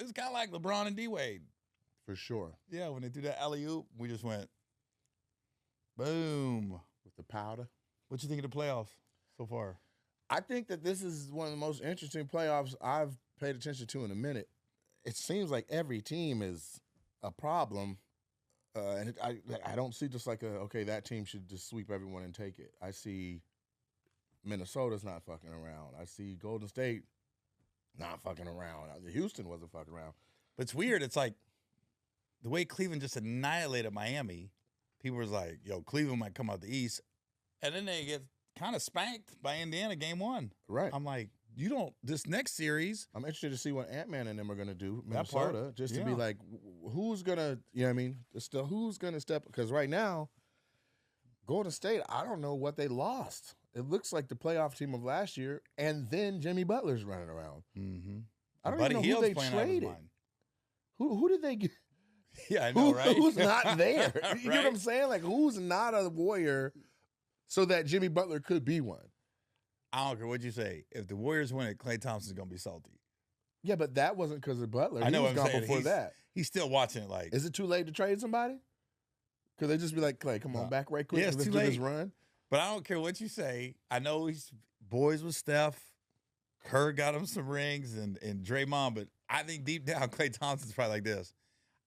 was kind of like LeBron and D-Wade. For sure. Yeah, when they threw that alley-oop, we just went, boom. With the powder. What you think of the playoffs so far? I think that this is one of the most interesting playoffs I've paid attention to in a minute. It seems like every team is a problem. I don't see just like okay, that team should just sweep everyone and take it. I see Minnesota's not fucking around. I see Golden State not fucking around. Houston wasn't fucking around. But it's weird. It's like the way Cleveland just annihilated Miami. People was like, yo, Cleveland might come out the East. And then they get kind of spanked by Indiana game 1. Right. I'm like, you don't, this next series. I'm interested to see what Ant-Man and them are going to do, That part, Minnesota, just to be like, who's going to, you know what I mean? Who's going to step, because right now, Golden State, I don't know what they lost. It looks like the playoff team of last year, and then Jimmy Butler's running around. Mm-hmm. I don't even know who they traded. Who did they get? Yeah, I know, right? Who's not there? Right? You know what I'm saying? Like, who's not a Warrior so that Jimmy Butler could be one? I don't care what you say. If the Warriors win it, Klay Thompson's going to be salty. Yeah, but that wasn't because of Butler. I know he was what I'm gone saying. before that. He's still watching it like. Is it too late to trade somebody? Could they just be like, Klay, come on, back right quick. Yeah, it's let's too do late. this run. But I don't care what you say. I know he's boys with Steph. Kerr got him some rings and Draymond, but I think deep down, Klay Thompson's probably like this.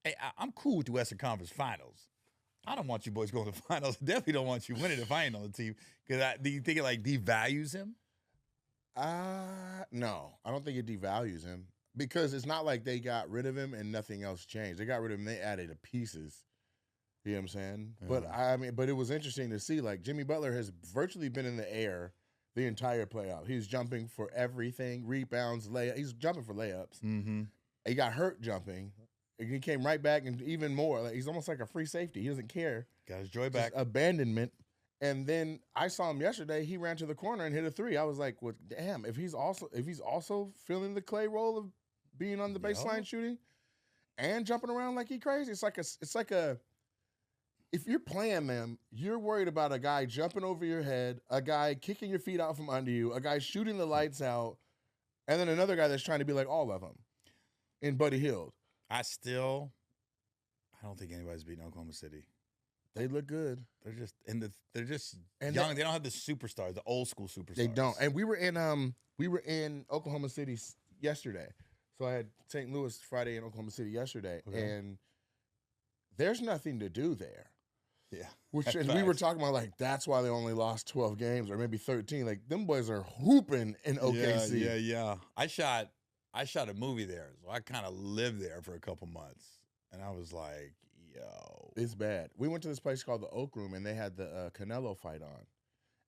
Hey, I'm cool with the Western Conference Finals. I don't want you boys going to the finals. I definitely don't want you winning if I ain't on the team. Because do you think it like devalues him? No, I don't think it devalues him because it's not like they got rid of him and nothing else changed. They got rid of him and they added pieces. You know what I'm saying? Yeah. But it was interesting to see, like, Jimmy Butler has virtually been in the air the entire playoff. He's jumping for everything, rebounds, layups. He's jumping for layups. Mm-hmm. He got hurt jumping. He came right back and even more. Like, he's almost like a free safety. He doesn't care. Got his joy back. Abandonment. And then I saw him yesterday. He ran to the corner and hit a 3. I was like, "Well, damn! If he's also filling the Klay role of being on the baseline shooting and jumping around like he crazy, it's like a. If you're playing them, you're worried about a guy jumping over your head, a guy kicking your feet out from under you, a guy shooting the lights out, and then another guy that's trying to be like all of them. In Buddy Hield, I don't think anybody's beating Oklahoma City. they look good. They're just young. They don't have the superstars, the old school superstars. They don't. And we were in Oklahoma City yesterday. So I had St. Louis Friday in Oklahoma City yesterday, and there's nothing to do there. Yeah. And we were talking about, like, that's why they only lost 12 games or maybe 13. Like, them boys are hooping in OKC. Yeah. I shot a movie there, so I kind of lived there for a couple months, and I was like, yo, it's bad. We went to this place called the Oak Room, and they had the Canelo fight on.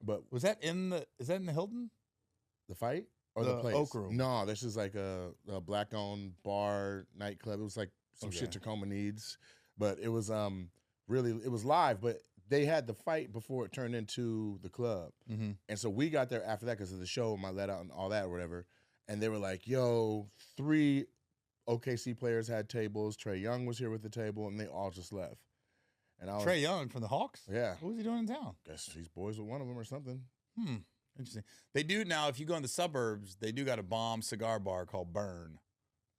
But is that in the Hilton? The fight or the place? Oak Room? No, this is like a black-owned bar nightclub. It was like some shit Tacoma needs, but it was it was live. But they had the fight before it turned into the club, and so we got there after that because of the show and my let out and all that or whatever. And they were like, "Yo, 3 OKC players had tables. Trae Young was here with the table, and they all just left." And I was, Trae Young from the Hawks? Yeah. What was he doing in town? Guess he's boys with one of them or something. Interesting. They do now. If you go in the suburbs, they do got a bomb cigar bar called Burn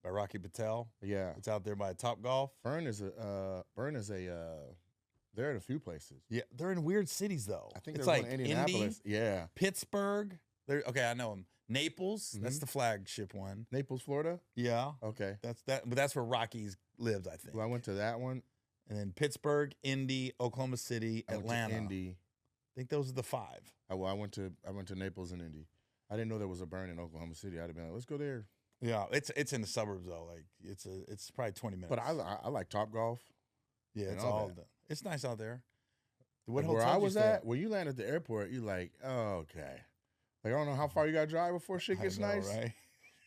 by Rocky Patel. Yeah, it's out there by Top Golf. Burn is they're in a few places. Yeah, they're in weird cities though. I think it's they're like in Indianapolis. Indy, Pittsburgh. Okay, I know them. Naples. That's the flagship one. Naples, Florida. Yeah. Okay. But that's where Rockies lived, I think. Well, I went to that one. And then Pittsburgh, Indy, Oklahoma City, Atlanta. Indy. I think those are the 5. I went to Naples and Indy. I didn't know there was a Burn in Oklahoma City. I'd have been like, let's go there. Yeah, it's in the suburbs though. Like it's probably 20 minutes. But I like Top Golf. Yeah, it's nice out there. What hotel? Where I was at, when you land at the airport, you like, oh, okay. Like, I don't know how far you got to drive before shit gets nice. Right?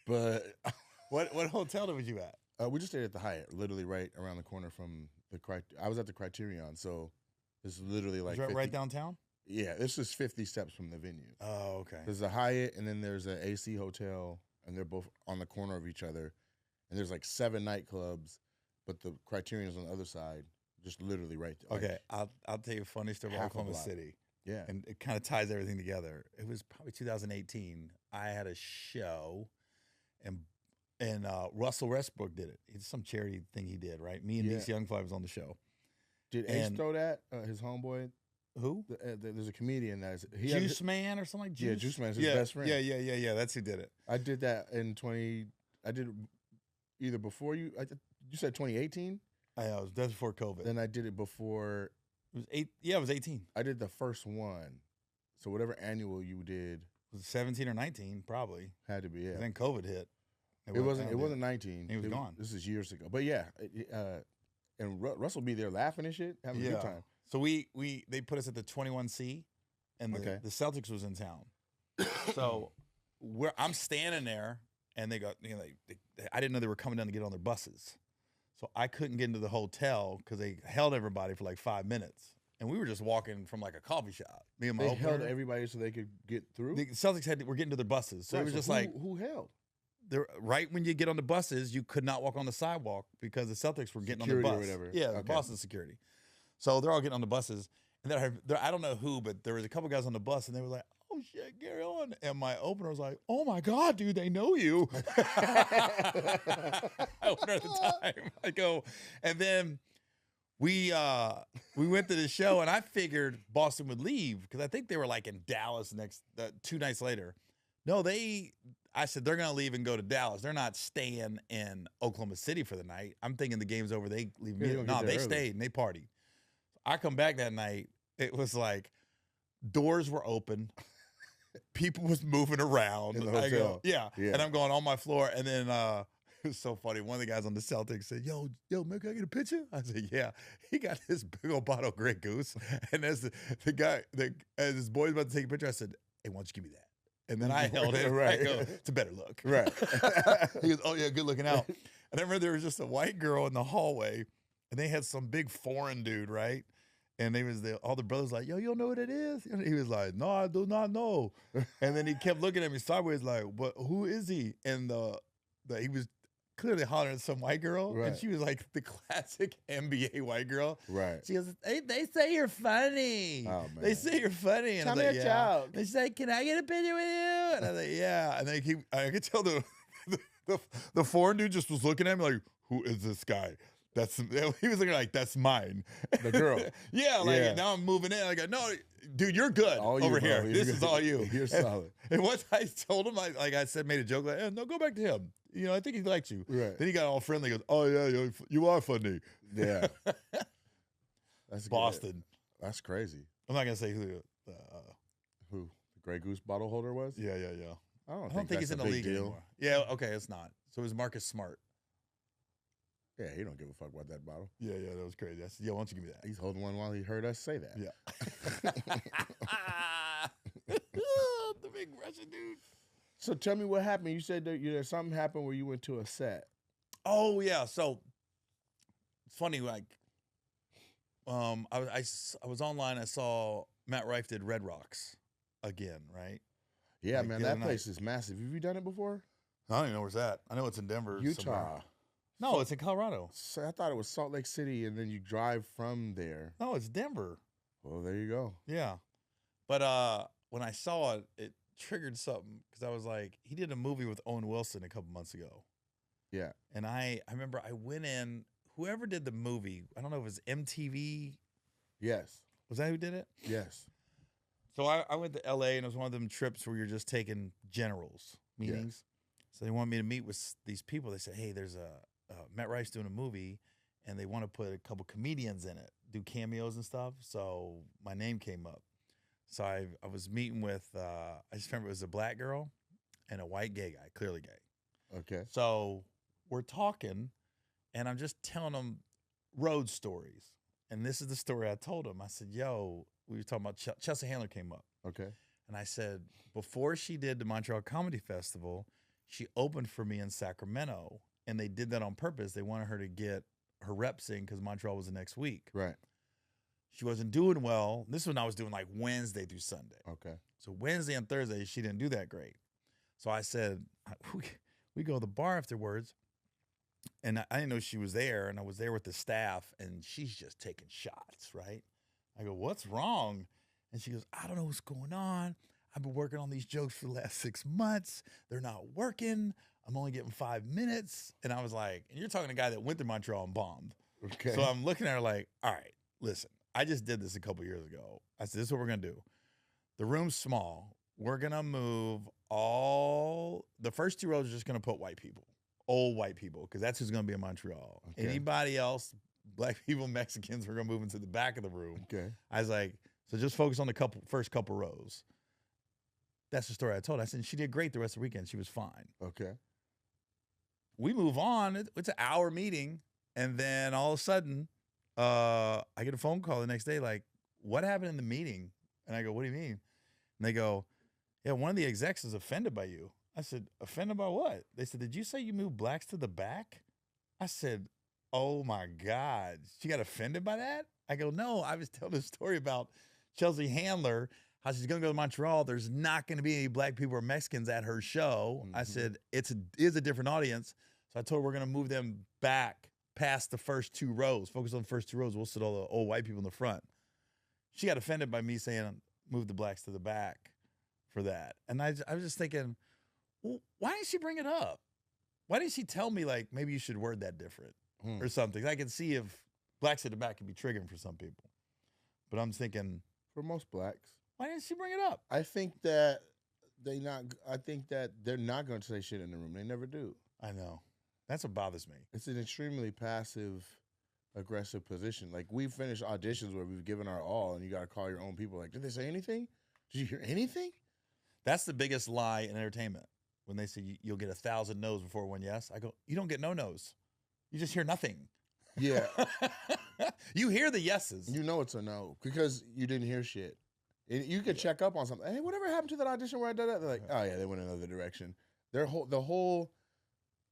But what hotel was you at? We just stayed at the Hyatt, literally right around the corner from the I was at the Criterion, so it's literally like right downtown. Yeah, this is 50 steps from the venue. Oh, okay. There's a Hyatt, and then there's an AC hotel, and they're both on the corner of each other. And there's like 7 nightclubs, but the Criterion is on the other side, just literally right there. Okay, I'll tell you a funny story about Oklahoma City. Yeah. And it kind of ties everything together. It was probably 2018. I had a show, and And Russell Westbrook did it. It's some charity thing he did, right? Me and DC Young Fly was on the show. Did Ace throw that? His homeboy? Who? There's a comedian that's Juice Man or something like Juice? Yeah, Juice Man's his best friend. Yeah. That's who did it. I did that in 20. I did either before you. You said 2018. That's before COVID. Then I did it before. It was 8. Yeah, it was 18. I did the first one. So whatever annual you did, was it 17 or 19? Probably had to be. Yeah. Then COVID hit. It wasn't 19. He was gone. This is years ago. But yeah, and Russell be there laughing and shit, having a good time. So they put us at the 21C, and the Celtics was in town. So I'm standing there, and they go, I didn't know they were coming down to get on their buses. So I couldn't get into the hotel because they held everybody for like 5 minutes. And we were just walking from like a coffee shop. Me and my opener. Held everybody so they could get through? The Celtics were getting to their buses. So it was just who held? Right when you get on the buses, you could not walk on the sidewalk because the Celtics were getting security on the bus. Or whatever. Yeah, Boston security. So they're all getting on the buses. And then I don't know who, but there was a couple guys on the bus, and they were like, oh, shit, carry on. And my opener was like, oh, my God, dude, they know you. Opener at the time. I go, and then we went to the show, and I figured Boston would leave because I think they were like in Dallas 2 nights later. No, I said they're going to leave and go to Dallas. They're not staying in Oklahoma City for the night. I'm thinking the game's over. They leave me. No, they stayed and they partied. I come back that night. It was like doors were open. People was moving around. In the hotel. Yeah. And I'm going on my floor. And then it was so funny. One of the guys on the Celtics said, yo, man, can I get a picture? I said, yeah. He got this big old bottle of Grey Goose. And as as his boy's about to take a picture, I said, hey, why don't you give me that? And then I held it. Right. I go, it's a better look. Right. He goes, oh, yeah, good looking out. And I remember there was just a white girl in the hallway, and they had some big foreign dude, right? And all the brothers like, yo, you don't know what it is? And he was like, no, I do not know. And then he kept looking at me sideways like, what? Who is he? And he was clearly hollering at some white girl. Right. And she was like the classic NBA white girl. Right. She goes, they say you're funny. Oh, man. They say you're funny. And Tell I was me like, a yeah. joke. They say, can I get a picture with you? And I was like, yeah. And then I could tell the foreign dude just was looking at me like, who is this guy? He was looking like, that's mine. The girl. Yeah, now I'm moving in. I go, no, dude, you're good over here. This is all you. You're solid. And once I told him, I said, made a joke like, no, go back to him. I think he likes you. Right. Then he got all friendly. He goes, oh, yeah, you are funny. Yeah. That's Boston. Good. That's crazy. I'm not going to say who the Grey Goose bottle holder was? Yeah. I don't think he's in the league anymore. Yeah, okay, it's not. So it was Marcus Smart. Yeah, he don't give a fuck about that bottle. Yeah, that was crazy. I said, yeah, why don't you give me that? He's holding one while he heard us say that. Yeah. The big Russian dude. So tell me what happened. You said that something happened where you went to a set. Oh, yeah. So it's funny, like, I was online. I saw Matt Rife did Red Rocks again, right? Yeah, man, that place is massive. Have you done it before? I don't even know where's that. I know it's in Denver. Utah. Somewhere. No, it's in Colorado. So I thought it was Salt Lake City, and then you drive from there. No, it's Denver. Well, there you go. Yeah. But when I saw it, it triggered something because I was like, he did a movie with Owen Wilson a couple months ago. Yeah. And I remember I went in, whoever did the movie, I don't know if it was MTV. Yes. Was that who did it? Yes. So I went to LA, and it was one of them trips where you're just taking generals meetings. Yeah. So they wanted me to meet with these people. They said, hey, there's Matt Rife's doing a movie, and they want to put a couple comedians in it, do cameos and stuff. So my name came up. So I was meeting with, I just remember it was a black girl and a white gay guy, clearly gay. Okay. So we're talking, and I'm just telling them road stories. And this is the story I told him. I said, yo, we were talking about Chelsea Handler came up. Okay. And I said, before she did the Montreal Comedy Festival, she opened for me in Sacramento. And they did that on purpose. They wanted her to get her reps in because Montreal was the next week. Right. She wasn't doing well. This is when I was doing like Wednesday through Sunday. Okay. So Wednesday and Thursday, she didn't do that great. So I said, we go to the bar afterwards. And I didn't know she was there. And I was there with the staff. And she's just taking shots, right? I go, what's wrong? And she goes, I don't know what's going on. I've been working on these jokes for the last 6 months. They're not working. I'm only getting 5 minutes. And I was like, and you're talking to a guy that went to Montreal and bombed. Okay. So I'm looking at her like, all right, listen, I just did this a couple years ago. I said, this is what we're going to do. The room's small. We're going to move the first 2 rows are just going to put white people, old white people, because that's who's going to be in Montreal. Okay. Anybody else, black people, Mexicans, we're going to move into the back of the room. Okay. I was like, so just focus on the first couple rows. That's the story I told. I said, she did great the rest of the weekend. She was fine. Okay. We move on. It's an hour meeting. And then all of a sudden, I get a phone call the next day, like, what happened in the meeting? And I go, what do you mean? And they go, yeah, one of the execs is offended by you. I said, offended by what? They said, did you say you moved blacks to the back? I said, oh my God. She got offended by that? I go, no, I was telling a story about Chelsea Handler, how she's going to go to Montreal. There's not going to be any black people or Mexicans at her show. Mm-hmm. I said, it is a different audience. So I told her we're going to move them back past the first 2 rows. Focus on the first 2 rows. We'll sit all the old white people in the front. She got offended by me saying, move the blacks to the back for that. And I was just thinking, well, why didn't she bring it up? Why didn't she tell me, like, maybe you should word that different or something? I can see if blacks at the back could be triggering for some people. But I'm thinking, for most blacks, why didn't she bring it up? I think that they're not going to say shit in the room. They never do. I know. That's what bothers me. It's an extremely passive, aggressive position. Like, we've finished auditions where we've given our all, and you got to call your own people. Like, did they say anything? Did you hear anything? That's the biggest lie in entertainment. When they say you'll get 1,000 no's before 1 yes, I go, you don't get no no's. You just hear nothing. Yeah. You hear the yeses. You know it's a no because you didn't hear shit. And you could check up on something. Hey, whatever happened to that audition where I did that? They're like, oh yeah, they went another direction. The whole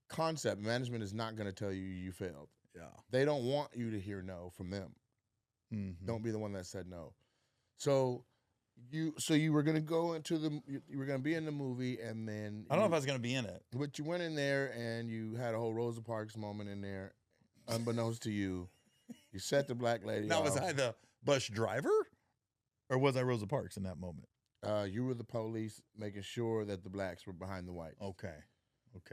concept, management is not going to tell you failed. Yeah. They don't want you to hear no from them. Mm-hmm. Don't be the one that said no. So you were going to go into you were going to be in the movie, and then I don't know if I was going to be in it. But you went in there and you had a whole Rosa Parks moment in there, unbeknownst to you. You set the black lady Now, off. was I the bus driver, or was I Rosa Parks in that moment? You were the police making sure that the blacks were behind the whites. Okay.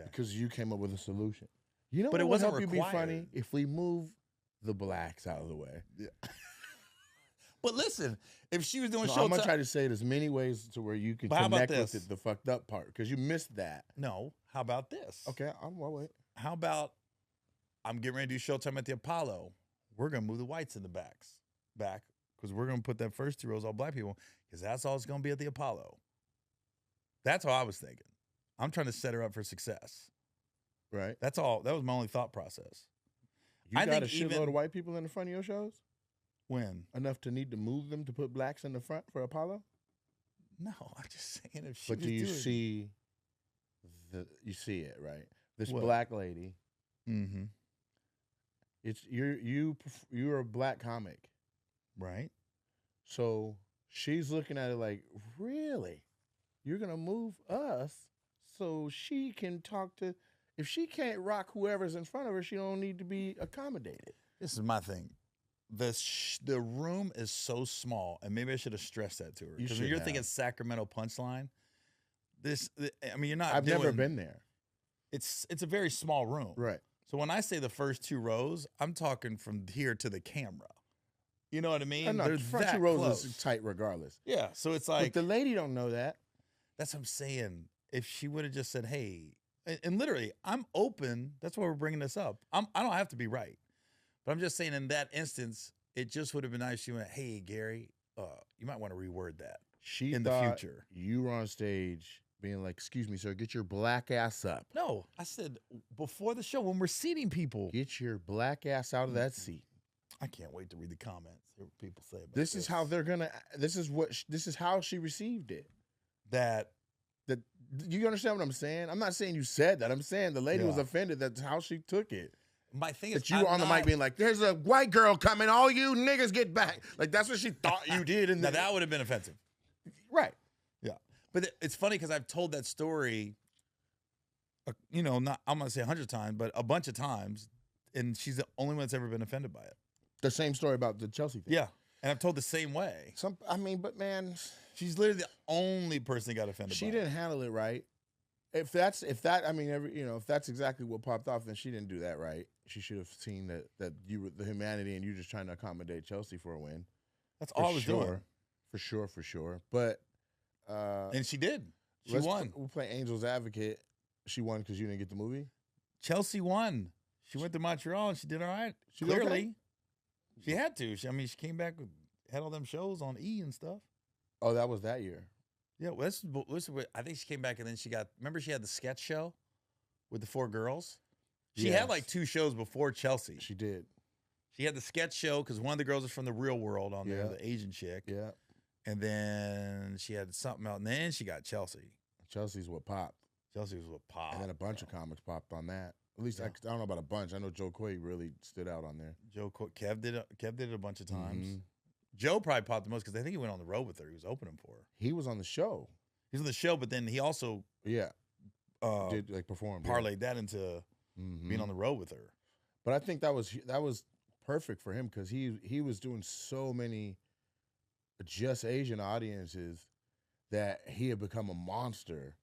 Because you came up with a solution. You know, but what it wasn't would help required. You be funny if we move the blacks out of the way. Yeah. But listen, if she was doing no, Showtime, I'm gonna try to say it as many ways to where you can connect with it, the fucked up part, because you missed that. No. How about this? Okay, I'll wait. How about I'm getting ready to do Showtime at the Apollo. We're gonna move the whites in the back because we're gonna put that first 2 rows all black people because that's all it's gonna be at the Apollo. That's how I was thinking. I'm trying to set her up for success. Right. That's all. That was my only thought process. You got a shitload of white people in the front of your shows? When? Enough to need to move them to put blacks in the front for Apollo? No, I'm just saying if she. But do you see you see it, right? This what? Black lady. Mm-hmm. It's you're a black comic. Right. So she's looking at it like, really? You're gonna move us so she can talk to. If she can't rock whoever's in front of her, she don't need to be accommodated. This is my thing. The room is so small, and maybe I should have stressed that to her. Because when you're thinking Sacramento punchline, you're not. I've never been there. It's a very small room, right? So when I say the first 2 rows, I'm talking from here to the camera. You know what I mean? The front 2 rows is tight regardless. Yeah, so it's like. But the lady don't know that. That's what I'm saying. If she would have just said, "Hey," and literally, I'm open. That's why we're bringing this up. I don't have to be right. But I'm just saying in that instance, it just would have been nice. She went, hey, Gary, you might want to reword that in the future. You were on stage being like, excuse me, sir, get your black ass up. No, I said before the show when we're seating people. Get your black ass out of that seat. I can't wait to read the comments. Hear what people say about this. Is how they're going to, this is how she received it. You understand what I'm saying? I'm not saying you said that. I'm saying the lady was offended. That's how she took it. My thing is, that you were on the mic being like, "There's a white girl coming. All you niggas get back." Like that's what she thought you did. And now that would have been offensive, right? Yeah, but it's funny because I've told that story. Not I'm gonna say 100 times, but a bunch of times, and she's the only one that's ever been offended by it. The same story about the Chelsea thing. Yeah, and I've told the same way. But man, she's literally the only person that got offended. She didn't handle it right. If that, I mean, if that's exactly what popped off, then she didn't do that right. She should have seen that you were the humanity and you just trying to accommodate Chelsea for a win. That's all I was doing. For sure. But and she did. She won. We'll play Angel's Advocate. She won because you didn't get the movie. Chelsea won. She went to Montreal and she did all right. Clearly, okay? She had to. She came back had all them shows on E and stuff. Oh, that was that year. Yeah, I think she came back and then remember she had the sketch show with the 4 girls? She had like 2 shows before Chelsea. She did. She had the sketch show because one of the girls was from the Real World on there, the Asian chick. Yeah. And then she had something else. And then she got Chelsea. Chelsea's what popped. Chelsea was what popped. And then a bunch of comics popped on that. At least I don't know about a bunch. I know Joe Coy really stood out on there. Kev did it a bunch of times. Mm-hmm. Joe probably popped the most because I think he went on the road with her. He was opening for her. He was on the show. He was on the show, but then he also did like perform. Parlayed that into being on the road with her. But I think that was perfect for him because he was doing so many just Asian audiences that he had become a monster.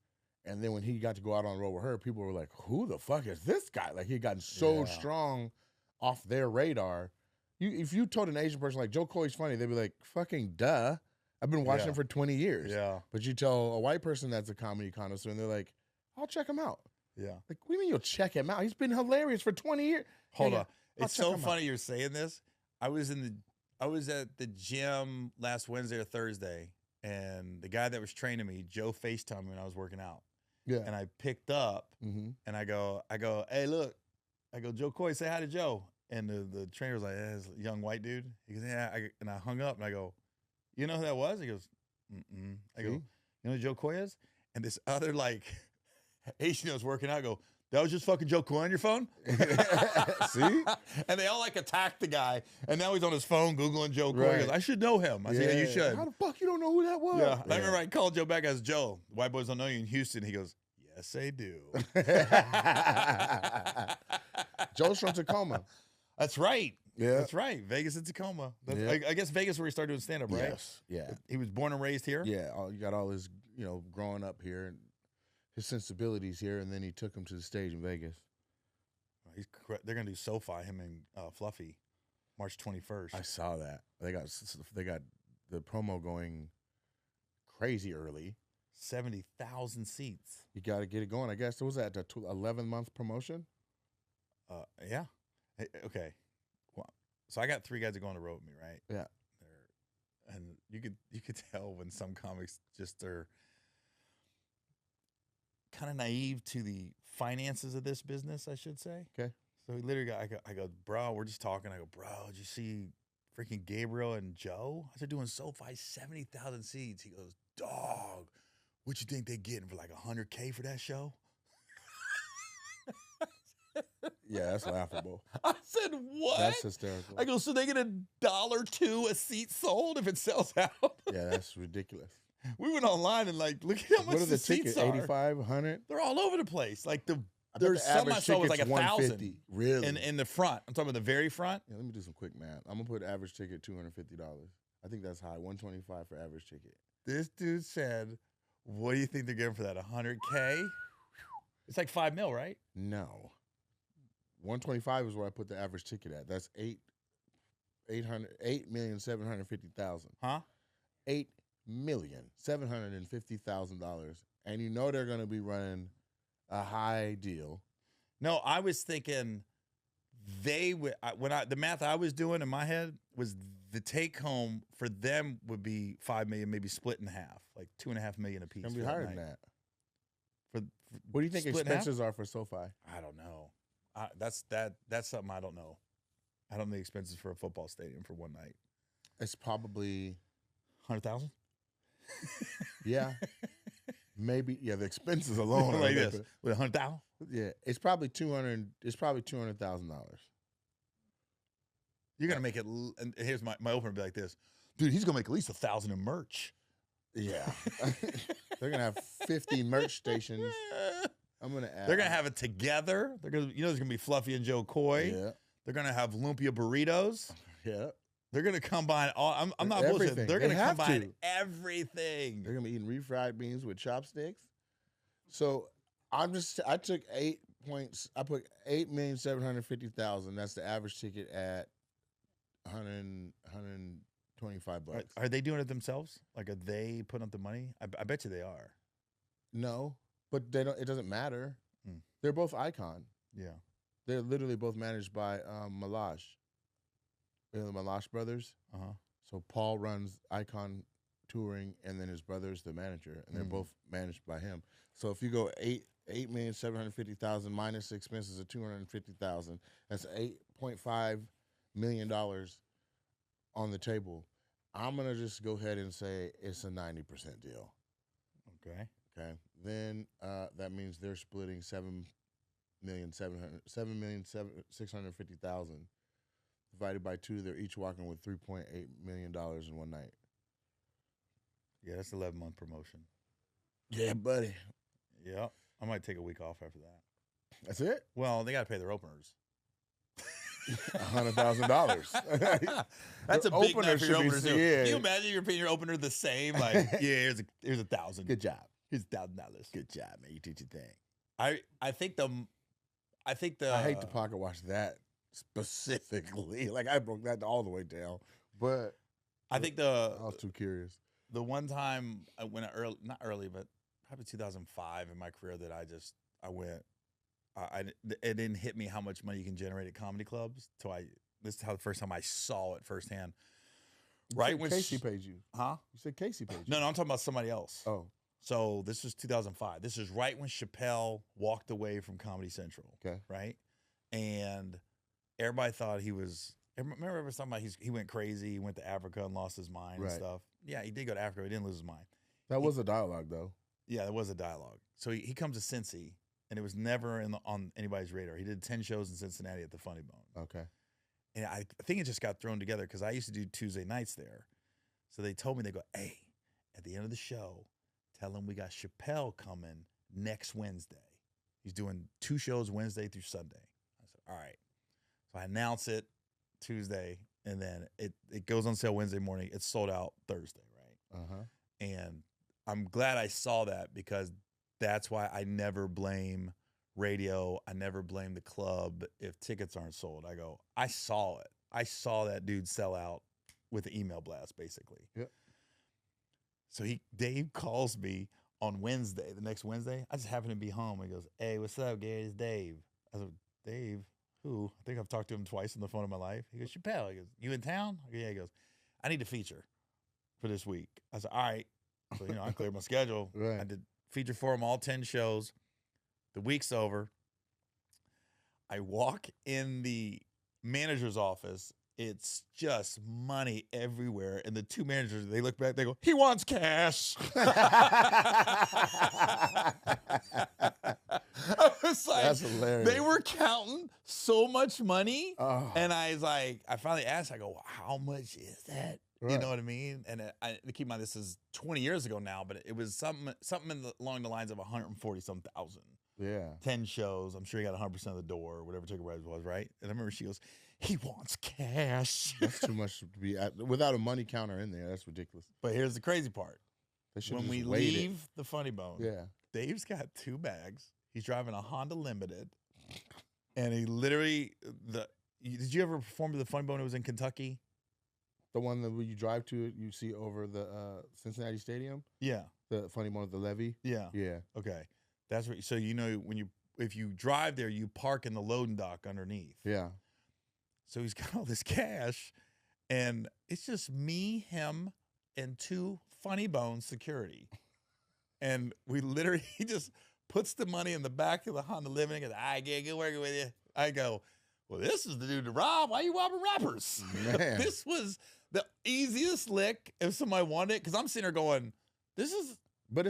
And then when he got to go out on the road with her, people were like, "Who the fuck is this guy?" Like he had gotten so strong off their radar. If you told an Asian person like Joe Coy's funny, they'd be like, "Fucking duh! I've been watching him for 20 years." Yeah. But you tell a white person that's a comedy connoisseur, and they're like, "I'll check him out." Yeah. Like, what do you mean you'll check him out? He's been hilarious for 20 years. Hold on. It's so funny you're saying this. I was at the gym last Wednesday or Thursday, and the guy that was training me, Joe, FaceTimed me when I was working out. Yeah. And I picked up, and I go, "Hey, look." I go, "Joe Coy, say hi to Joe." And the trainer was like, "It's a young white dude." He goes, "Yeah." And I hung up, and I go, "You know who that was?" He goes, "Mm-mm." I go, "You know who Joe Coy is?" And this other, like, Asian was working out, I go, "That was just fucking Joe Coy on your phone?" See? And they all, like, attacked the guy. And now he's on his phone Googling Joe Coy. He goes, "I should know him." I said, "Yeah, you should." How the fuck you don't know who that was? Yeah. I remember I called Joe back as, "Joe, white boys don't know you in Houston." He goes, "Yes, they do." Joe's from Tacoma. That's right. Yeah. That's right. Vegas and Tacoma. I guess Vegas where he started doing stand-up, right? Yes. Yeah. He was born and raised here? Yeah. You got all his, growing up here and his sensibilities here, and then he took him to the stage in Vegas. They're going to do SoFi, him and Fluffy, March 21st. I saw that. They got the promo going crazy early. 70,000 seats. You got to get it going, I guess. Was that a 11-month promotion? Yeah. Okay. Well, so I got 3 guys that go on the road with me, right? Yeah. And you could tell when some comics just are kind of naive to the finances of this business, I should say. Okay. So he literally I go, "Bro, we're just talking." I go, "Bro, did you see freaking Gabriel and Joe? I said, doing SoFi, 70,000 seats." He goes, "Dog, what you think they getting for like $100K for that show?" Yeah, that's laughable. I said, "What?" That's hysterical. I go, "So they get $1.02 a seat sold if it sells out?" Yeah, that's ridiculous. We went online and like, look at how much what are the seats tickets? are. 85, 100? They're all over the place. Like there's some I saw was like 1,000. Really? In the front. I'm talking about the very front. Yeah, let me do some quick math. I'm gonna put average ticket $250. I think that's high. $125 for average ticket. This dude said, "What do you think they're getting for that? $100K?" It's like $5 million, right? No. 125 is where I put the average ticket at. That's $8,750,000. Huh? $8,750,000. And you know they're gonna be running a high deal. No, I was thinking they would the math I was doing in my head was the take home for them would be $5 million, maybe split in half, like $2.5 million a piece. It's gonna be higher than that. For what do you think expenses are for SoFi? I don't know. That's something I don't know. I don't know the expenses for a football stadium for one night. It's probably 100,000. Yeah, maybe. Yeah, the expenses alone like this with 100,000. Yeah, it's probably $200,000. You're gonna make it. And here's my opener be like this, dude. He's gonna make at least 1,000 in merch. Yeah, they're gonna have 50 merch stations. I'm gonna add. They're gonna have it together. They're gonna, there's gonna be Fluffy and Joe Coy. Yeah. They're gonna have lumpia burritos. Yeah. They're gonna combine all. I'm not bullshitting. They're gonna combine everything. They're gonna be eating refried beans with chopsticks. So I took 8 points. I put 8,750,000. That's the average ticket at 125 bucks. Are they doing it themselves? Like, are they putting up the money? I bet you they are. No, but they don't. It doesn't matter. They're both Icon. Yeah, they're literally both managed by Malash. The Malash brothers. So Paul runs Icon Touring, and then his brother's the manager, and they're both managed by him. So if you go 8,750,000 minus expenses of 250,000, that's $8.5 million on the table. I'm gonna just go ahead and say it's a 90% deal. Okay. Then that means they're splitting 7,650,000 divided by 2. They're each walking with $3.8 million in one night. Yeah, that's 11-month promotion. Yeah, buddy. Yep. I might take a week off after that. That's it? Well, they got to pay their openers. $100,000. That's a big night for your openers. Yeah. Can you imagine you're paying your opener the same? Like, yeah, here's $1,000. Good job. Here's $1,000. Good job, man. You did your thing. I hate to pocket watch that specifically. Like, I broke that all the way down. But I think I was too curious. The one time I went not early, but probably 2005 in my career that I went. It didn't hit me how much money you can generate at comedy clubs this is how the first time I saw it firsthand. Right when Casey paid you. Huh? You said Casey paid you. No, I'm talking about somebody else. Oh. So this was 2005. This is right when Chappelle walked away from Comedy Central. Okay. Right? And everybody thought he was. Remember everybody talking about he went crazy. He went to Africa and lost his mind and stuff. Yeah, he did go to Africa. He didn't lose his mind. That was a dialogue, though. Yeah, there was a dialogue. So he comes to Cincy, and it was never on anybody's radar. He did 10 shows in Cincinnati at the Funny Bone. Okay. And I think it just got thrown together because I used to do Tuesday nights there. So they told me, they go, hey, at the end of the show, tell him we got Chappelle coming next Wednesday. He's doing 2 shows Wednesday through Sunday. I said, all right. So I announce it Tuesday, and then it goes on sale Wednesday morning. It's sold out Thursday, right? And I'm glad I saw that because that's why I never blame radio. I never blame the club if tickets aren't sold. I go, I saw it. I saw that dude sell out with an email blast, basically. Yep. So Dave calls me on Wednesday, the next Wednesday. I just happened to be home. He goes, hey, what's up, Gary? It's Dave. I said, Dave? Who? I think I've talked to him twice on the phone in my life. He goes, Chappelle. He goes, you in town? I go, yeah. He goes, I need a feature for this week. I said, all right. So, I cleared my schedule. Right. I did feature for him, all 10 shows. The week's over. I walk in the manager's office. It's just money everywhere. And the 2 managers, they look back, they go, he wants cash. I was like, that's hilarious. They were counting so much money. Oh. And I was like, I finally asked, I go, how much is that? Right. You know what I mean? And keep in mind, this is 20 years ago now, but it was something along the lines of 140-some thousand. Yeah. 10 shows. I'm sure he got 100% of the door, whatever ticket price was, right? And I remember she goes, he wants cash. That's too much to be without a money counter in there. That's ridiculous. But here's the crazy part. When we leave the Funny Bone, Dave's got 2 bags. He's driving a Honda Limited. And he literally, did you ever perform to the Funny Bone? It was in Kentucky. The one that when you drive to it, you see over the Cincinnati Stadium? Yeah. The Funny Bone with the levee? Yeah. Yeah. Okay. That's what, so if you drive there, you park in the loading dock underneath. Yeah. So he's got all this cash, and it's just me, him, and 2 Funny Bone security. And he just puts the money in the back of the Honda Living and goes, I get good working with you. I go, well, this is the dude to rob. Why are you robbing rappers? Man. This was the easiest lick if somebody wanted it, because I'm sitting there going, this is. But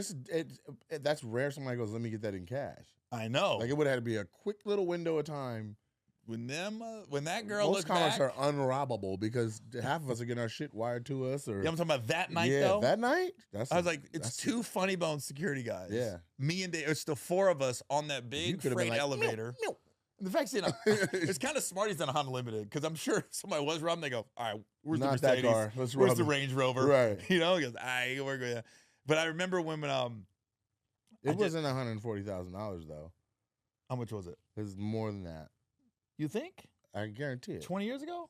that's rare somebody goes, let me get that in cash. I know. Like, it would have to be a quick little window of time. When that girl Most looked back. comics are unrobbable because half of us are getting our shit wired to us. Or I'm talking about that night, yeah, though. that night? I was like, it's 2 Funny Bone security guys. Yeah. Me and Dave, it's the 4 of us on that big freight elevator. Meow, meow. And the fact is, it's kind of smart he's done a Honda Limited, because I'm sure if somebody was robbing, they go, all right, where's Not the Mercedes? that car. Where's the Range Rover? Right. He goes, I work with you. But I remember when It wasn't $140,000 though. How much was it? It was more than that. You think? I guarantee it. 20 years ago?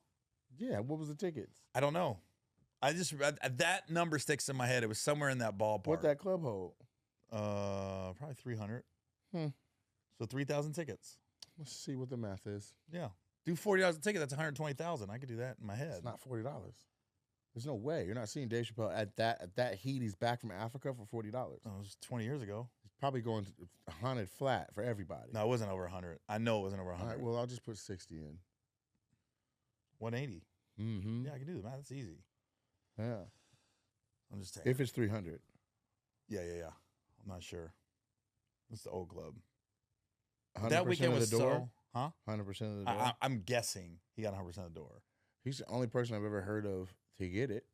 Yeah. What was the tickets? I don't know. That number sticks in my head. It was somewhere in that ballpark. What that club hold? Probably 300. So 3,000 tickets. Let's see what the math is. Yeah. Do $40 a ticket. That's 120,000. I could do that in my head. It's not $40. There's no way. You're not seeing Dave Chappelle at that heat. He's back from Africa for $40. Oh, it was 20 years ago. He's probably going to 100 flat for everybody. No, it wasn't over 100. I know it wasn't over 100. All right, well, I'll just put 60 in. 180. Mm-hmm. Yeah, I can do the math. That's easy. Yeah. I'm just taking. If it's 300. Yeah. I'm not sure. It's the old club. 100% That weekend of was the door? so, huh? 100% of the door? I'm guessing he got 100% of the door. He's the only person I've ever heard of to get it.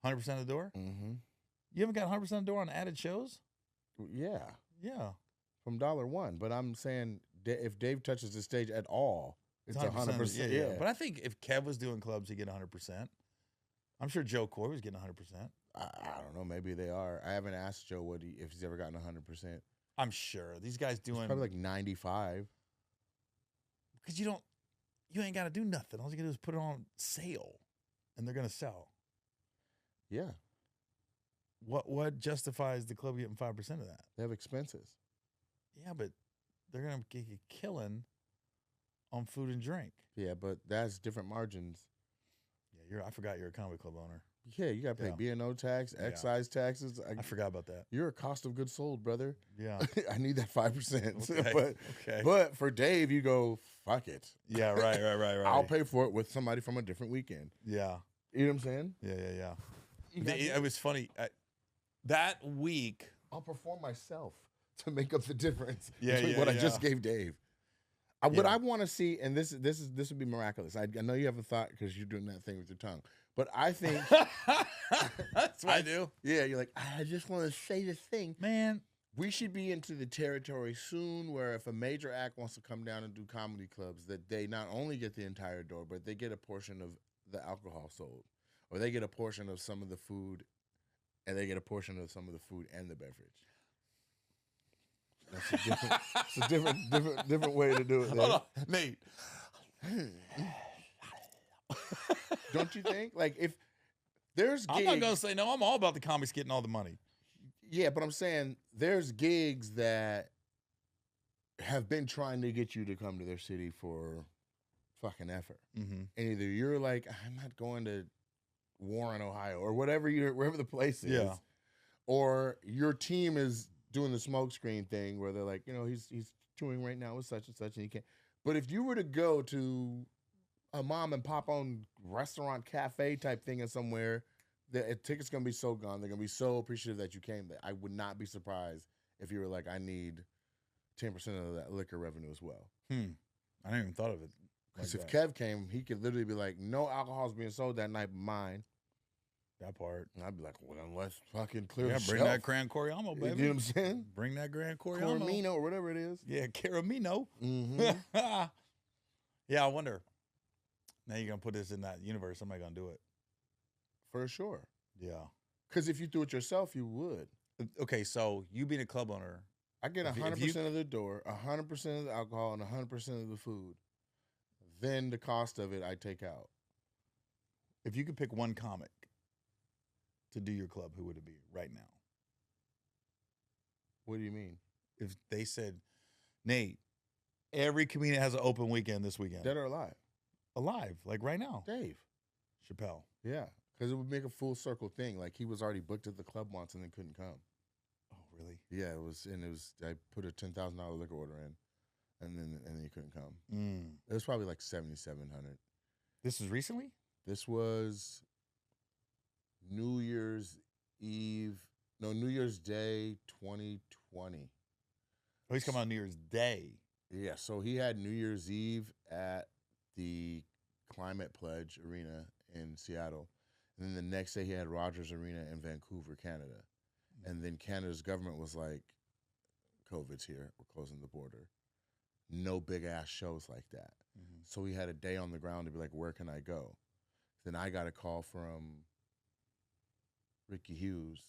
100% of the door? Mm-hmm. You haven't got 100% of the door on added shows? Yeah. Yeah. From $1. But I'm saying if Dave touches the stage at all, it's 100%. Yeah. But I think if Kev was doing clubs, he'd get 100%. I'm sure Joe Coy was getting 100%. I don't know. Maybe they are. I haven't asked Joe if he's ever gotten 100%. I'm sure. These guys doing... It's probably like 95. Because you ain't got to do nothing. All you got to do is put it on sale, and they're going to sell. Yeah. What justifies the club getting 5% of that? They have expenses. Yeah, but they're going to get you killing on food and drink. Yeah, but that's different margins. Yeah, I forgot you're a comedy club owner. Yeah, you got to pay B&O tax, excise taxes. I forgot about that. You're a cost of goods sold, brother. Yeah. I need that 5%. Okay. But for Dave, you go, fuck it. Yeah, right. I'll pay for it with somebody from a different weekend. Yeah. You know what I'm saying? Yeah. It was funny. That week. I'll perform myself to make up the difference between between what I just gave Dave. What I want to see, and this would be miraculous. I know you haven't thought because you're doing that thing with your tongue, but I think that's what I do. Yeah, you're like, I just want to say this thing, man. We should be into the territory soon where if a major act wants to come down and do comedy clubs, that they not only get the entire door, but they get a portion of the alcohol sold, or they get a portion of some of the food, and they get a portion of some of the food and the beverage. That's a different way to do it. Hold on, Nate. Don't you think? Like if there's gigs, I'm not gonna say no. I'm all about the comics getting all the money. Yeah, but I'm saying there's gigs that have been trying to get you to come to their city for fucking effort, and either you're like, I'm not going to Warren, Ohio, or wherever the place is, or your team is doing the smoke screen thing where they're like, he's touring right now with such and such, and he can't. But if you were to go to a mom and pop owned restaurant cafe type thing in somewhere, the tickets gonna be so gone. They're gonna be so appreciative that you came there. I would not be surprised if you were like, I need 10% of that liquor revenue as well. I didn't even thought of it. Because if Kev came, he could literally be like, no alcohol's being sold that night but mine. That part. And I'd be like, well, let's fucking clear the bring shelf. that Grand Coriamo, baby. You know what I'm saying? Bring that Grand Coriamo. Coromino or whatever it is. Yeah, Caramino. Mm-hmm. Yeah, I wonder. Now you're going to put this in that universe. Somebody going to do it. For sure. Yeah. Because if you do it yourself, you would. Okay, so you being a club owner. I get 100% of the door, 100% of the alcohol, and 100% of the food. Then the cost of it I take out. If you could pick one comic to do your club, who would it be right now? What do you mean? If they said, Nate, every comedian has an open weekend this weekend. Dead or alive? Alive, like right now. Dave Chappelle. Yeah, because it would make a full circle thing. Like he was already booked at the club once and then couldn't come. Oh, really? Yeah, it was. I put a $10,000 liquor order in, and then he couldn't come. It was probably like 7,700. This was recently? This was New Year's Day 2020. Oh, he's coming on New Year's Day. Yeah, so he had New Year's Eve at the Climate Pledge Arena in Seattle. And then the next day he had Rogers Arena in Vancouver, Canada. And then Canada's government was like, COVID's here. We're closing the border. No big-ass shows like that. So he had a day on the ground to be like, where can I go? Then I got a call from Ricky Hughes.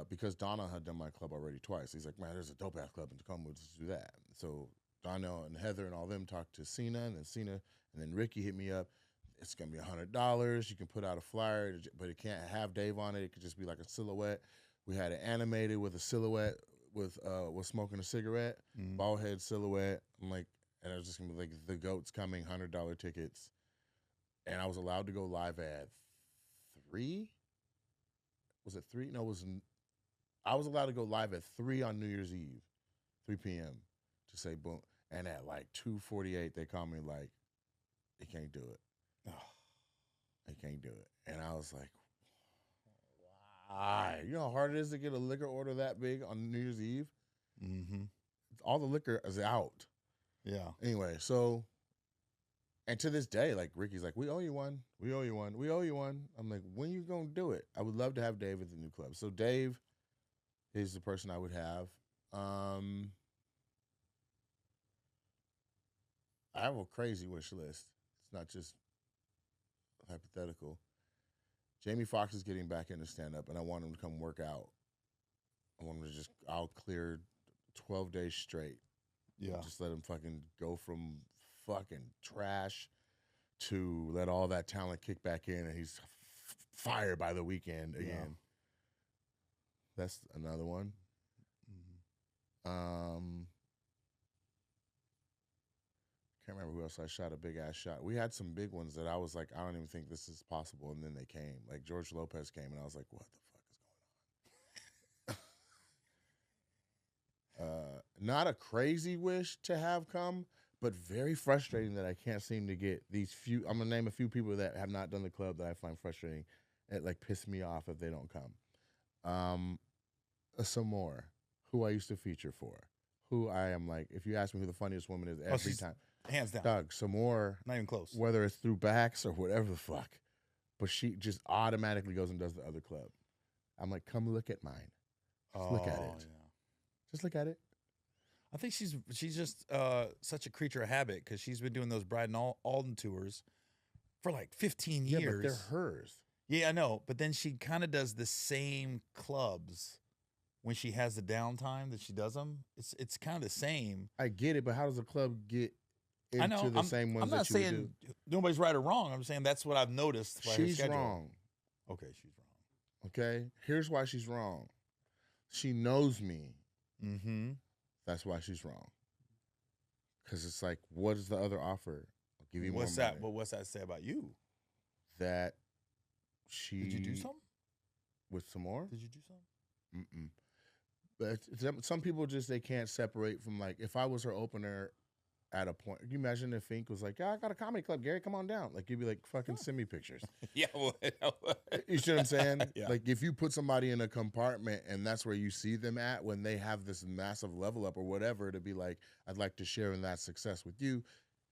because Donna had done my club already twice. He's like, man, there's a dope ass club in Tacoma. We'll just do that. So Donnell and Heather and all them talked to Cena, and then Ricky hit me up. It's gonna be $100. You can put out a flyer, but it can't have Dave on it. It could just be like a silhouette. We had it animated with a silhouette with smoking a cigarette, bald head silhouette. I'm like, and I was just gonna be like, the GOAT's coming, $100 tickets, and I was allowed to go live at 3. Was it 3? No, I was allowed to go live at 3 on New Year's Eve, 3 p.m. to say boom. And at like 2:48, they called me like, he can't do it. He can't do it. And I was like, why? You know how hard it is to get a liquor order that big on New Year's Eve? Mm-hmm. All the liquor is out. Yeah. Anyway, so, and to this day, like, Ricky's like, we owe you one. We owe you one. We owe you one. I'm like, when you going to do it? I would love to have Dave at the new club. So Dave is the person I would have. I have a crazy wish list. It's not just hypothetical. Jamie Foxx is getting back into stand-up, and I want him to come work out. I want him to I'll clear 12 days straight. Yeah. Just let him fucking go from fucking trash to let all that talent kick back in, and he's fired by the weekend again. Yeah. That's another one. Can't remember who else I shot a big ass shot. We had some big ones that I was like, I don't even think this is possible, and then they came. Like George Lopez came, and I was like, what the fuck is going on? Not a crazy wish to have come, but very frustrating that I can't seem to get these few. I'm gonna name a few people that have not done the club that I find frustrating. It like piss me off if they don't come. Some more, who I used to feature for, who I am like. If you ask me who the funniest woman is every time, hands down, Doug. Some more, not even close. Whether it's through backs or whatever the fuck, but she just automatically goes and does the other club. I'm like, come look at mine. Just look at it. Yeah. Just look at it. I think she's just such a creature of habit because she's been doing those Brad and Alden tours for like 15 years. Yeah, but they're hers. Yeah, I know. But then she kind of does the same clubs when she has the downtime that she does them. It's kind of the same. I get it, but how does a club get into the same ones that you do? I'm not saying nobody's right or wrong. I'm saying that's what I've noticed. She's wrong. Okay, she's wrong. Okay, here's why she's wrong. She knows me. Mm-hmm. That's why she's wrong. Because it's like, what is the other offer? I'll give you more money. Well, what's that say about you? That she... Did you do something? With some more? Did you do something? Mm-mm. But some people just, they can't separate from, like, if I was her opener at a point, can you imagine if Fink was like, I got a comedy club, Gary, come on down. Like, you'd be like, fucking send me pictures. Yeah, well, you see what I'm saying? Yeah. Like, if you put somebody in a compartment and that's where you see them at when they have this massive level up or whatever, to be like, I'd like to share in that success with you,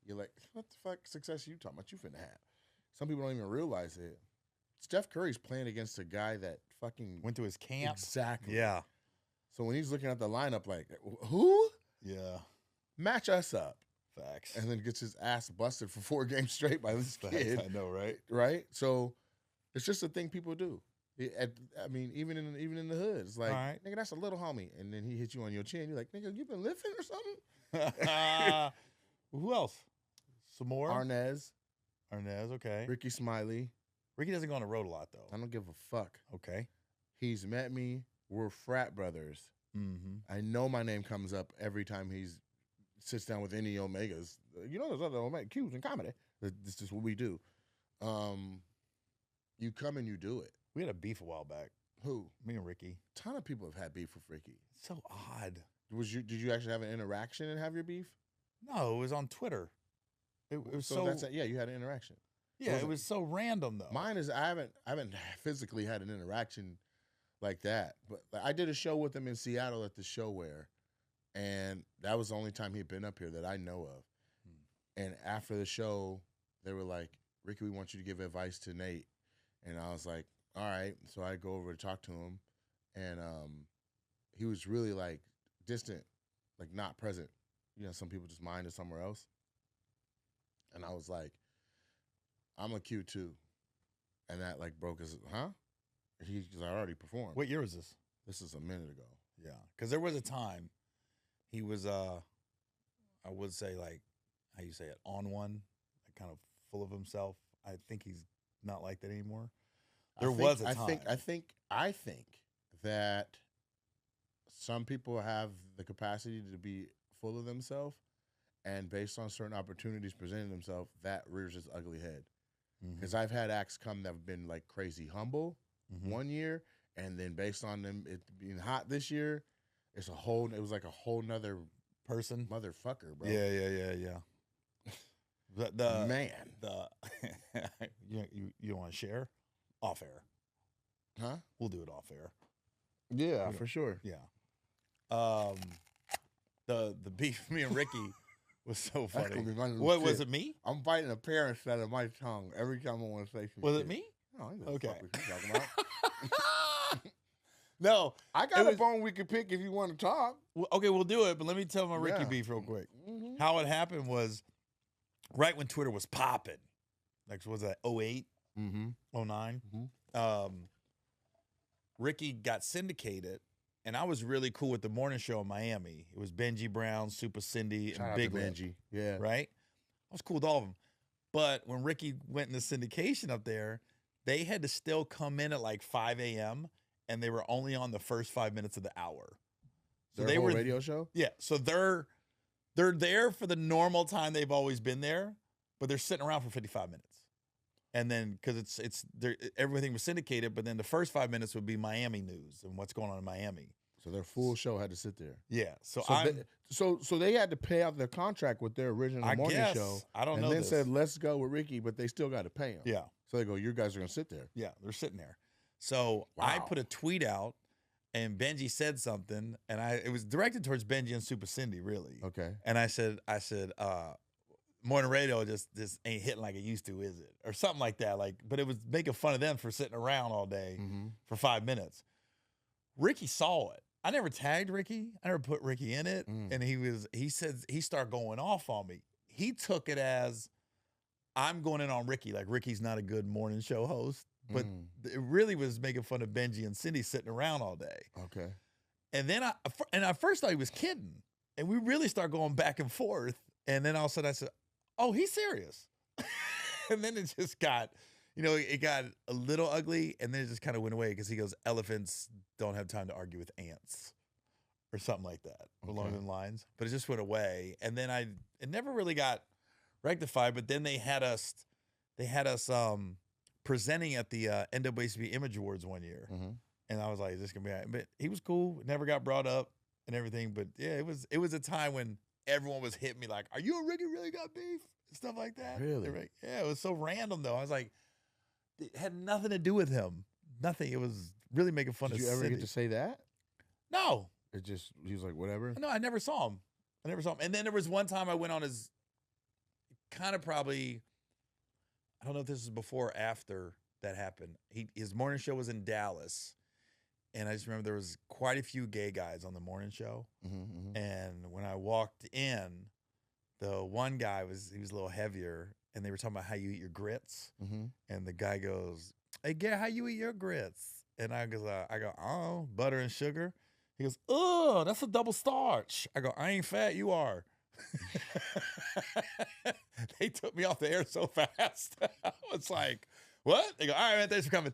you're like, what the fuck success are you talking about? You finna have. Some people don't even realize it. Steph Curry's playing against a guy that fucking went to his camp. Exactly. Yeah. So when he's looking at the lineup, like, who? Yeah. Match us up. Facts. And then gets his ass busted for 4 games straight by this kid. I know, right? Right? So it's just a thing people do. I mean, even in the hood, it's like, right, nigga, that's a little homie. And then he hits you on your chin. You're like, nigga, you been lifting or something? Who else? Some more? Arnez, okay. Ricky Smiley. Ricky doesn't go on the road a lot, though. I don't give a fuck. Okay. He's met me. We're frat brothers. Mm-hmm. I know my name comes up every time he sits down with any Omegas. You know, there's other Omega Qs in comedy. This is what we do. You come and you do it. We had a beef a while back. Who? Me and Ricky. A ton of people have had beef with Ricky. It's so odd. Did you actually have an interaction and have your beef? No, it was on Twitter. It was so that's yeah, you had an interaction. Yeah, it was so random though. Mine is I haven't physically had an interaction like that, but I did a show with him in Seattle at the Showware, and that was the only time he'd been up here that I know of. And after the show, they were like, "Ricky, we want you to give advice to Nate," and I was like, "All right." So I go over to talk to him, and he was really like distant, like not present. You know, some people just mind it somewhere else. And I was like, I'm a Q2. And that like broke his, huh? He's I already performed. What year was this? This is a minute ago. Yeah, because there was a time he was, I would say, like, how you say it, on one, like kind of full of himself. I think he's not like that anymore. There was a time. I think that some people have the capacity to be full of themselves, and based on certain opportunities presenting themselves, that rears its ugly head. Because I've had acts come that have been like crazy humble one year, and then based on them it being hot this year, it was like a whole nother person, motherfucker, bro. Yeah. The man, you want to share off air? Huh? We'll do it off air. Yeah, for sure. Yeah. The beef me and Ricky was so funny. What was it? Me? I'm biting a pear instead of my tongue every time I want to say something. Was it me? No, I know okay. What you talking about. No, I got a bone we could pick if you want to talk. Well, okay, we'll do it. But let me tell my Ricky beef real quick. How it happened was right when Twitter was popping. Like, was that 08, 09? Ricky got syndicated, and I was really cool with the morning show in Miami. It was Benji Brown, Super Cindy, and Big Benji. Yeah. Right? I was cool with all of them. But when Ricky went into syndication up there, they had to still come in at like 5 a.m., and they were only on the first 5 minutes of the hour. So they were radio show? Yeah. So they're there for the normal time they've always been there, but they're sitting around for 55 minutes. And then because everything was syndicated, but then the first 5 minutes would be Miami news and what's going on in Miami. So their full show had to sit there. Yeah. So they had to pay out their contract with their original morning show. I don't know. And then said, let's go with Ricky, but they still got to pay him. Yeah. So they go, you guys are going to sit there. Yeah, they're sitting there. So I put a tweet out, and Benji said something, and it was directed towards Benji and Super Cindy, really. Okay. And I said, morning radio just ain't hitting like it used to, is it? Or something like that. But it was making fun of them for sitting around all day for 5 minutes. Ricky saw it. I never tagged Ricky. I never put Ricky in it. And he started going off on me. He took it as I'm going in on Ricky, like Ricky's not a good morning show host. But it really was making fun of Benji and Cindy sitting around all day. Okay. And then I first thought he was kidding. And we really started going back and forth. And then all of a sudden I said, oh, he's serious. And then it just got, it got a little ugly. And then it just kind of went away because he goes, elephants don't have time to argue with ants or something like that along those lines. But it just went away. And then it never really got rectified. But then they had us presenting at the NAACP Image Awards one year. And I was like, is this going to be all right? But he was cool. Never got brought up and everything. But yeah, it was a time when everyone was hitting me like, are you and Ricky really got beef? Stuff like that. Really? Like, yeah, it was so random, though. I was like, it had nothing to do with him. Nothing. It was really making fun of Did you ever Cindy. get to say that? No. He was like, whatever? No, I never saw him. And then there was one time I went on his kind of probably, I don't know if this is before or after that happened. His morning show was in Dallas. And I just remember there was quite a few gay guys on the morning show. And when I walked in, the one guy he was a little heavier, and they were talking about how you eat your grits. And the guy goes, hey, Gary, how you eat your grits? And I go, oh, butter and sugar. He goes, oh, that's a double starch. I go, I ain't fat, you are. They took me off the air so fast. I was like, what? They go, all right, man, thanks for coming.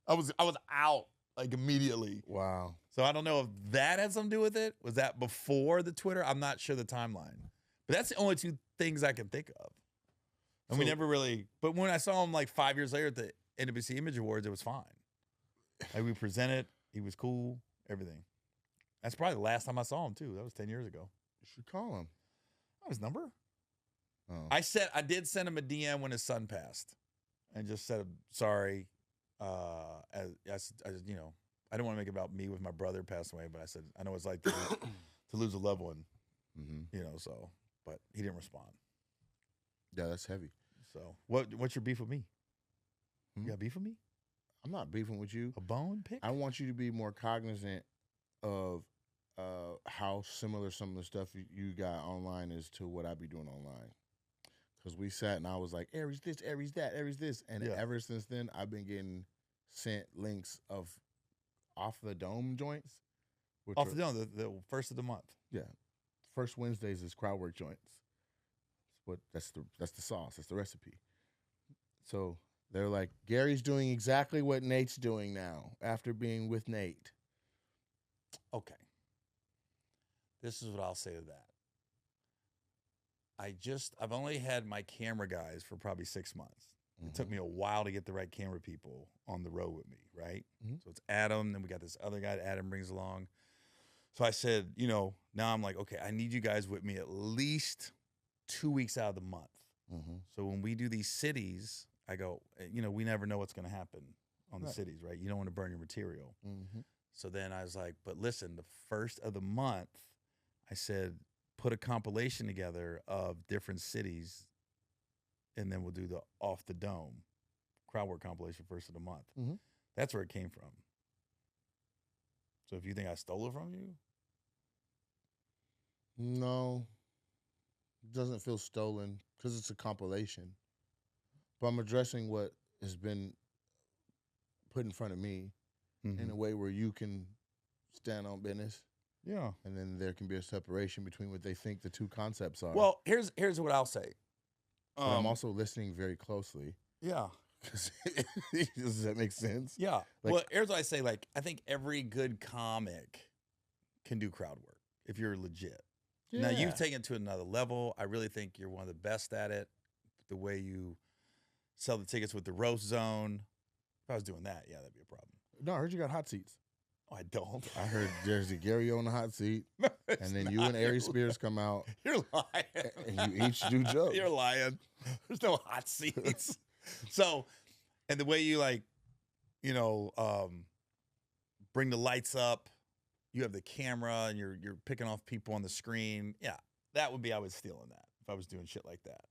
I was out like immediately. Wow. So I don't know if that had something to do with it. Was that before the Twitter? I'm not sure the timeline. But that's the only two things I can think of. And we never really, but when I saw him like 5 years later at the NBC Image Awards, it was fine. Like we presented, he was cool, everything. That's probably the last time I saw him too. That was 10 years ago. You should call him. His number? Oh. I did send him a DM when his son passed. And just said, sorry. I didn't want to make it about me with my brother passed away, but I said, I know it's like to lose a loved one, so, but he didn't respond. Yeah, that's heavy. So what's your beef with me? You got beef with me? I'm not beefing with you. A bone pick? I want you to be more cognizant of how similar some of the stuff you got online is to what I be doing online. Because we sat and I was like, Aries this, Aries that, Aries this. And ever since then, I've been getting sent links of off the dome joints. Off the dome, the first of the month. Yeah, first Wednesdays is crowd work joints. That's the sauce. That's the recipe. So they're like, Gary's doing exactly what Nate's doing now after being with Nate. Okay. This is what I'll say to that. I've only had my camera guys for probably 6 months. It took me a while to get the right camera people on the road with me, right? So it's Adam, then we got this other guy that Adam brings along. So I said, now I'm like, okay, I need you guys with me at least 2 weeks out of the month. So when we do these cities, I go, we never know what's going to happen on the cities, right? You don't want to burn your material. So then I was like, but listen, the first of the month, I said, put a compilation together of different cities, and then we'll do the off the dome crowd work compilation first of the month. That's where it came from. So if you think I stole it from you? No. It doesn't feel stolen because it's a compilation. But I'm addressing what has been put in front of me in a way where you can stand on business. Yeah. And then there can be a separation between what they think the two concepts are. Well, here's what I'll say. But I'm also listening very closely. Yeah. Does that make sense? Yeah. Well, here's what I say. I think every good comic can do crowd work if you're legit. Yeah. Now, you've taken it to another level. I really think you're one of the best at it. The way you sell the tickets with the roast zone. If I was doing that, yeah, that'd be a problem. No, I heard you got hot seats. Oh, I don't. I heard there's a Gary on the hot seat, and then you and Ari Spears come out. You're lying. And you each do jokes. You're lying. There's no hot seats. So, and the way you bring the lights up, you have the camera, and you're picking off people on the screen. Yeah, that would be, I was stealing that if I was doing shit like that.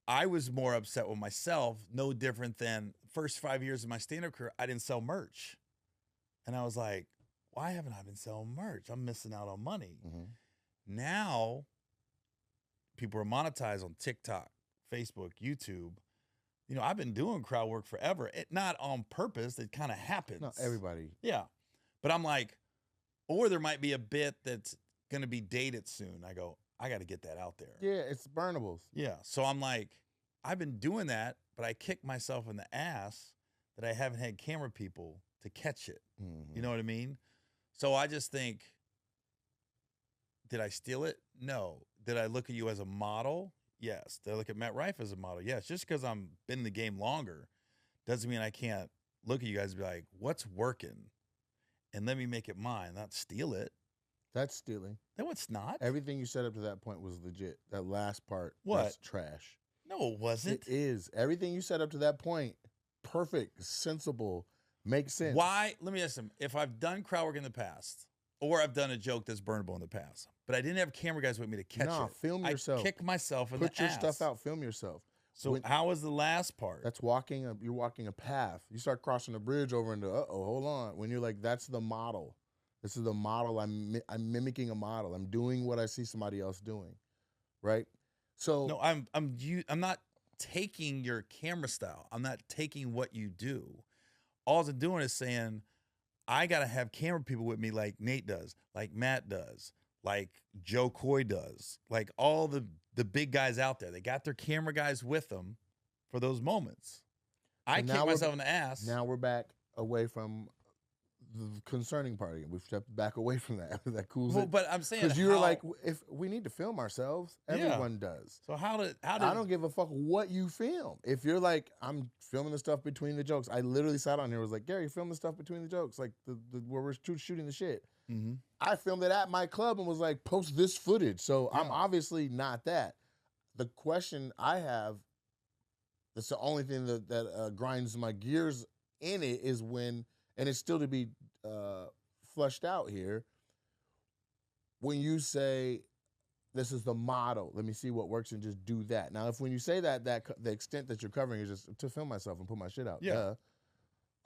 I was more upset with myself, no different than first 5 years of my stand-up career, I didn't sell merch. And I was like, why haven't I been selling merch? I'm missing out on money. Now, people are monetized on TikTok, Facebook, YouTube. I've been doing crowd work forever. Not on purpose. It kind of happens. No, everybody. Yeah. But I'm like, or there might be a bit that's going to be dated soon. I go, I got to get that out there. Yeah, it's burnables. Yeah. So I'm like, I've been doing that, but I kick myself in the ass that I haven't had camera people to catch it. You know what I mean? So I just think, did I steal it? No. Did I look at you as a model? Yes. Did I look at Matt Rife as a model? Yes. Just because I'm been in the game longer doesn't mean I can't look at you guys and be like, what's working? And let me make it mine, not steal it. That's stealing. No, it's not. Everything you said up to that point was legit. That last part was trash. No, it wasn't. It is. Everything you said up to that point, perfect, sensible, makes sense. Why? Let me ask him. If I've done crowd work in the past, or I've done a joke that's burnable in the past, but I didn't have camera guys with me to catch it. Film yourself. I kick myself in the ass. Put your stuff out. Film yourself. So how was the last part? That's walking. You're walking a path. You start crossing a bridge over into, hold on. When you're like, that's the model. This is the model. I'm mimicking a model. I'm doing what I see somebody else doing, right? So no, I'm not taking your camera style. I'm not taking what you do. All I'm doing is saying, I got to have camera people with me like Nate does, like Matt does, like Joe Coy does, like all the big guys out there. They got their camera guys with them for those moments. I kick myself in the ass. Now we're back away from the concerning part again. We've stepped back away from that. That cool. Well, but I'm saying, because you're like, if we need to film ourselves, everyone does. So how did I don't give a fuck what you film. If you're like, I'm filming the stuff between the jokes. I literally sat on here and was like, Gary, film the stuff between the jokes, like the where we're shooting the shit. I filmed it at my club and was like, post this footage. So I'm obviously not that. The question I have, that's the only thing that grinds my gears in it, is when, and it's still to be flushed out here, when you say, this is the model, let me see what works and just do that. Now, if when you say that the extent that you're covering is just to film myself and put my shit out,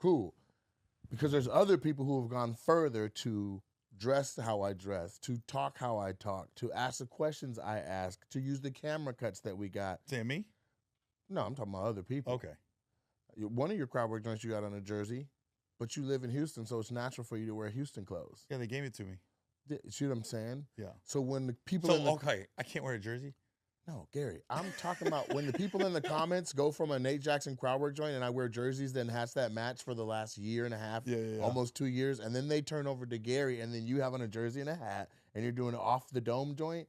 cool. Because there's other people who have gone further to dress how I dress, to talk how I talk, to ask the questions I ask, to use the camera cuts that we got. Say me? No, I'm talking about other people. Okay. One of your crowd work joints you got on a jersey, But you live in Houston, so it's natural for you to wear Houston clothes. Yeah, they gave it to me. See what I'm saying? Yeah. So when the people So okay, I can't wear a jersey. No, Gary, I'm talking about when the people in the comments go from a Nate Jackson crowd work joint and I wear jerseys then hats that match for the last year and a half, almost 2 years, and then they turn over to Gary and then you have on a jersey and a hat and you're doing it off the dome joint,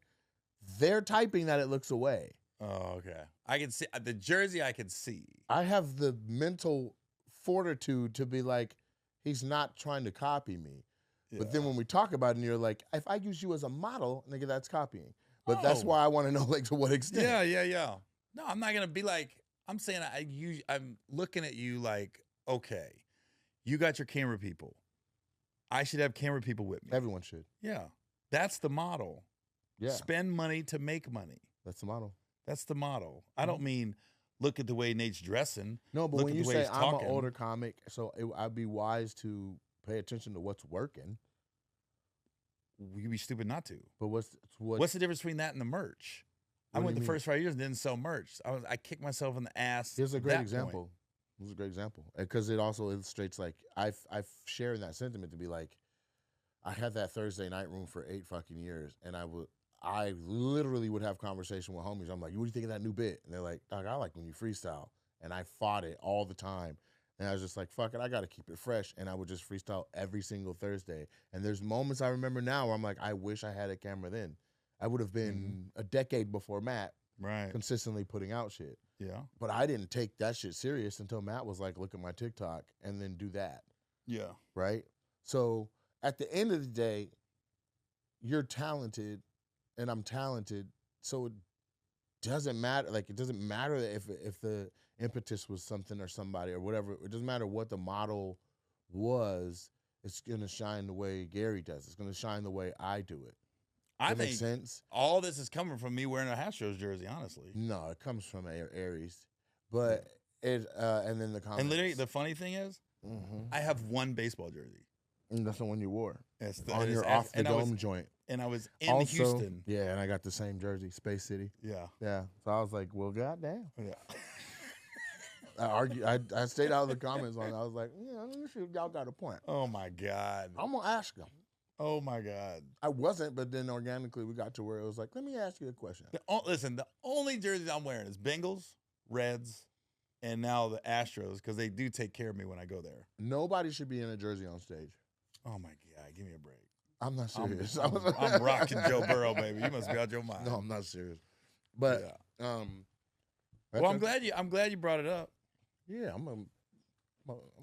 they're typing that it looks away. Oh, okay. I can see the jersey. I can see. I have the mental fortitude to be like, he's not trying to copy me. Yeah. But then when we talk about it, and you're like, if I use you as a model, nigga, that's copying. But that's why I want to know, like, to what extent. Yeah. No, I'm not gonna be like. I'm saying I'm looking at you like, okay, you got your camera people. I should have camera people with me. Everyone should. Yeah, that's the model. Yeah. Spend money to make money. That's the model. That's the model. I don't mean look at the way Nate's dressing. No, but when you say I'm an older comic, so I'd be wise to pay attention to what's working. You'd be stupid not to. But what's the difference between that and the merch? I went the first 5 years and didn't sell merch. I kicked myself in the ass. Here's a great example. Here's a great example because it also illustrates like I've shared that sentiment to be like, I had that Thursday night room for 8 fucking years, and I literally would have conversation with homies. I'm like, what do you think of that new bit? And they're like, dog, I like when you freestyle, and I fought it all the time. And I was just like, fuck it, I got to keep it fresh. And I would just freestyle every single Thursday. And there's moments I remember now where I'm like, I wish I had a camera then. I would have been a decade before Matt consistently putting out shit. Yeah. But I didn't take that shit serious until Matt was like, look at my TikTok and then do that. Yeah. Right? So at the end of the day, you're talented and I'm talented. So it doesn't matter. Like, it doesn't matter if the impetus was something or somebody or whatever. It doesn't matter what the model was. It's going to shine the way Gary does. It's going to shine the way I do it. I think makes sense. All this is coming from me wearing a Astros jersey, honestly. No, it comes from Aries. But and then the comments. And literally, the funny thing is, I have one baseball jersey. And that's the one you wore. On your off the dome joint. And I was in Houston. Yeah, and I got the same jersey, Space City. Yeah. Yeah. So I was like, well, goddamn. Yeah. I stayed out of the comments on it. I was like, yeah, y'all got a point. Oh my God. I'm gonna ask them. Oh my God. I wasn't, but then organically we got to where it was like, let me ask you a question. Listen, the only jerseys I'm wearing is Bengals, Reds, and now the Astros because they do take care of me when I go there. Nobody should be in a jersey on stage. Oh my God, give me a break. I'm not serious. I'm rocking Joe Burrow, baby. You must be out your mind. No, I'm not serious. But well, I'm glad you brought it up. Yeah,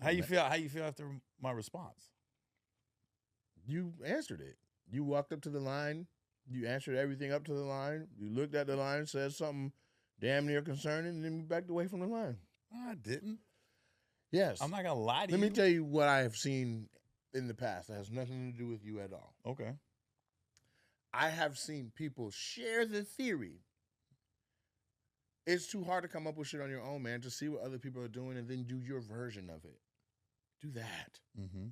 How you feel after my response? You answered it. You walked up to the line. You answered everything up to the line. You looked at the line, said something damn near concerning, and then you backed away from the line. No, I didn't. Yes. I'm not going to lie to you. Let me tell you what I have seen in the past that has nothing to do with you at all. Okay. I have seen people share the theory. It's too hard to come up with shit on your own, man. Just see what other people are doing and then do your version of it. Do that. Mm-hmm.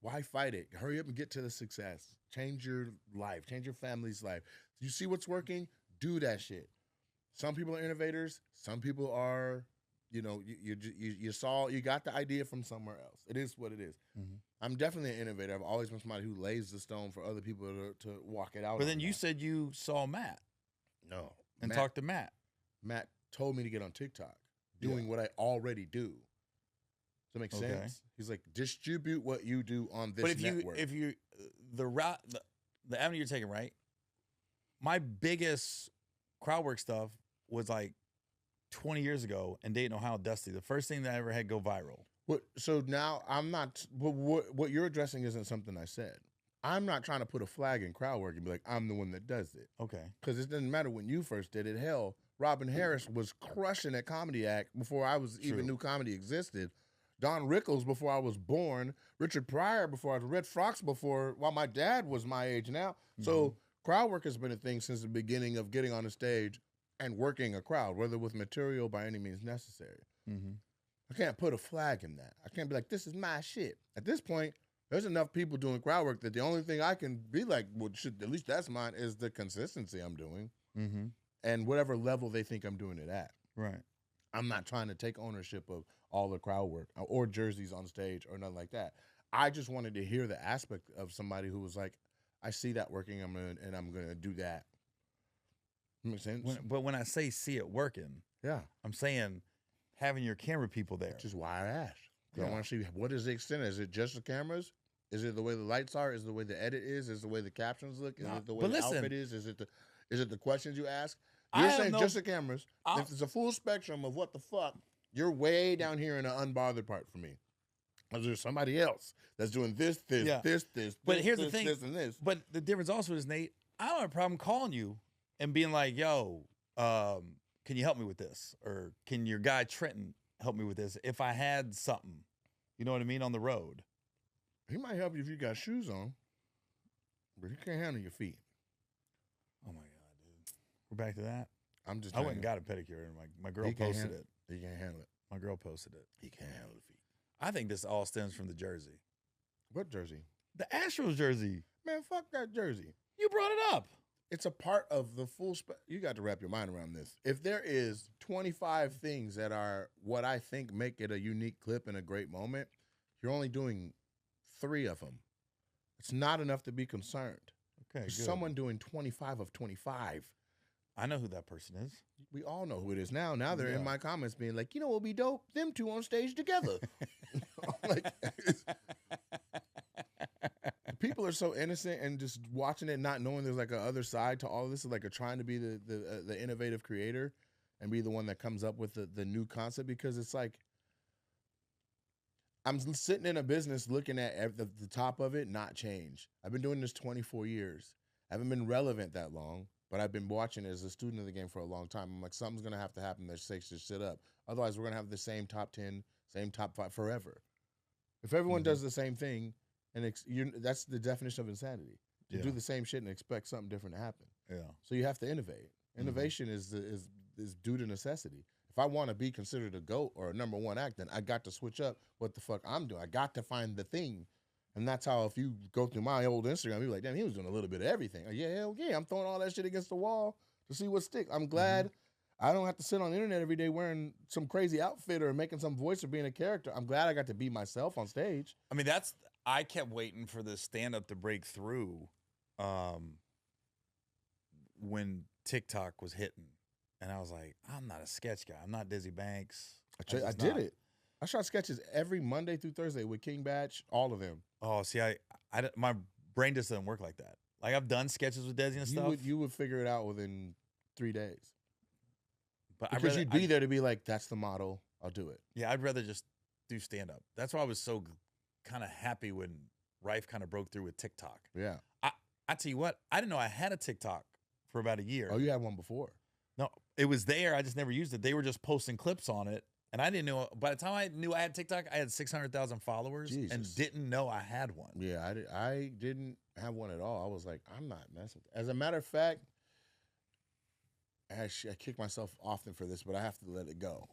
Why fight it? Hurry up and get to the success. Change your life. Change your family's life. You see what's working? Do that shit. Some people are innovators. Some people are, you got the idea from somewhere else. It is what it is. Mm-hmm. I'm definitely an innovator. I've always been somebody who lays the stone for other people to walk it out. But then you said you saw Matt. No. And talked to Matt. Matt told me to get on TikTok doing what I already do. Does that make sense? He's like, distribute what you do on this network. If you, the avenue you're taking, right? My biggest crowd work stuff was like 20 years ago in Dayton, Ohio, Dusty. The first thing that I ever had go viral. So now I'm not, what you're addressing isn't something I said. I'm not trying to put a flag in crowd work and be like, I'm the one that does it. Okay. Because it doesn't matter when you first did it. Hell, Robin Harris was crushing at Comedy Act before I was even knew comedy existed. Don Rickles before I was born. Richard Pryor before I was Red Fox while my dad was my age now. Mm-hmm. So crowd work has been a thing since the beginning of getting on a stage and working a crowd, whether with material by any means necessary. Mm-hmm. I can't put a flag in that. I can't be like, this is my shit. At this point, there's enough people doing crowd work that the only thing I can be like, well, at least that's mine, is the consistency I'm doing and whatever level they think I'm doing it at. Right. I'm not trying to take ownership of all the crowd work or jerseys on stage or nothing like that. I just wanted to hear the aspect of somebody who was like, I see that working, I'm gonna do that. Makes sense? But when I say see it working, Yeah. I'm saying having your camera people there. Which is why I asked. Yeah. I want to see, what is the extent? Is it just the cameras? Is it the way the lights are? Is it the way the edit is? Is it the way the captions look? Is it the way the outfit is? Is it the questions you ask? You're saying just the cameras. If it's a full spectrum of what the fuck, you're way down here in the unbothered part for me. There's somebody else that's doing this, but here's the thing, this, and this. But the difference also is, Nate, I don't have a problem calling you and being like, yo, can you help me with this? Or can your guy Trenton help me with this? If I had something, you know what I mean, on the road. He might help you if you got shoes on, but he can't handle your feet. Oh, my God, dude. We're back to that? I went and got a pedicure, and my girl posted it. He can't handle it. My girl posted it. He can't handle the feet. I think this all stems from the jersey. What jersey? The Astros jersey. Man, fuck that jersey. You brought it up. It's a part of the full you got to wrap your mind around this. If there is 25 things that are what I think make it a unique clip and a great moment, you're only doing 3 of them. It's not enough to be concerned. Okay, good. Someone doing 25 of 25. I know who that person is. We all know who it is now. Now they're in my comments being like, you know what would be dope? Them two on stage together. Like, people are so innocent and just watching it, not knowing there's like a other side to all of this, like a trying to be the innovative creator and be the one that comes up with the new concept, because it's like, I'm sitting in a business looking at the top of it not change. I've been doing this 24 years. I haven't been relevant that long, but I've been watching as a student of the game for a long time. I'm like, something's going to have to happen that shakes this shit up. Otherwise, we're going to have the same top 10, same top 5 forever. If everyone does the same thing, and that's the definition of insanity. To do the same shit and expect something different to happen. Yeah. So you have to innovate. Innovation is due to necessity. If I want to be considered a GOAT or a number 1 act, then I got to switch up what the fuck I'm doing. I got to find the thing. And that's how, if you go through my old Instagram, you're like, damn, he was doing a little bit of everything. Like, yeah, hell yeah, I'm throwing all that shit against the wall to see what sticks. I'm glad I don't have to sit on the internet every day wearing some crazy outfit or making some voice or being a character. I'm glad I got to be myself on stage. I mean, I kept waiting for the stand-up to break through when TikTok was hitting. And I was like, I'm not a sketch guy. I'm not Dizzy Banks. I did it. I shot sketches every Monday through Thursday with King Batch, all of them. Oh, see, my brain just doesn't work like that. Like, I've done sketches with Dizzy and stuff. You would figure it out within 3 days. But because you'd be there to be like, that's the model. I'll do it. Yeah, I'd rather just do stand-up. That's why I was so kind of happy when Rife kind of broke through with TikTok. Yeah. I tell you what, I didn't know I had a TikTok for about a year. Oh, you had one before? No, it was there. I just never used it. They were just posting clips on it. And I didn't know. By the time I knew I had TikTok, I had 600,000 followers and didn't know I had one. Yeah, I didn't have one at all. I was like, I'm not messing with it. As a matter of fact, I kick myself often for this, but I have to let it go.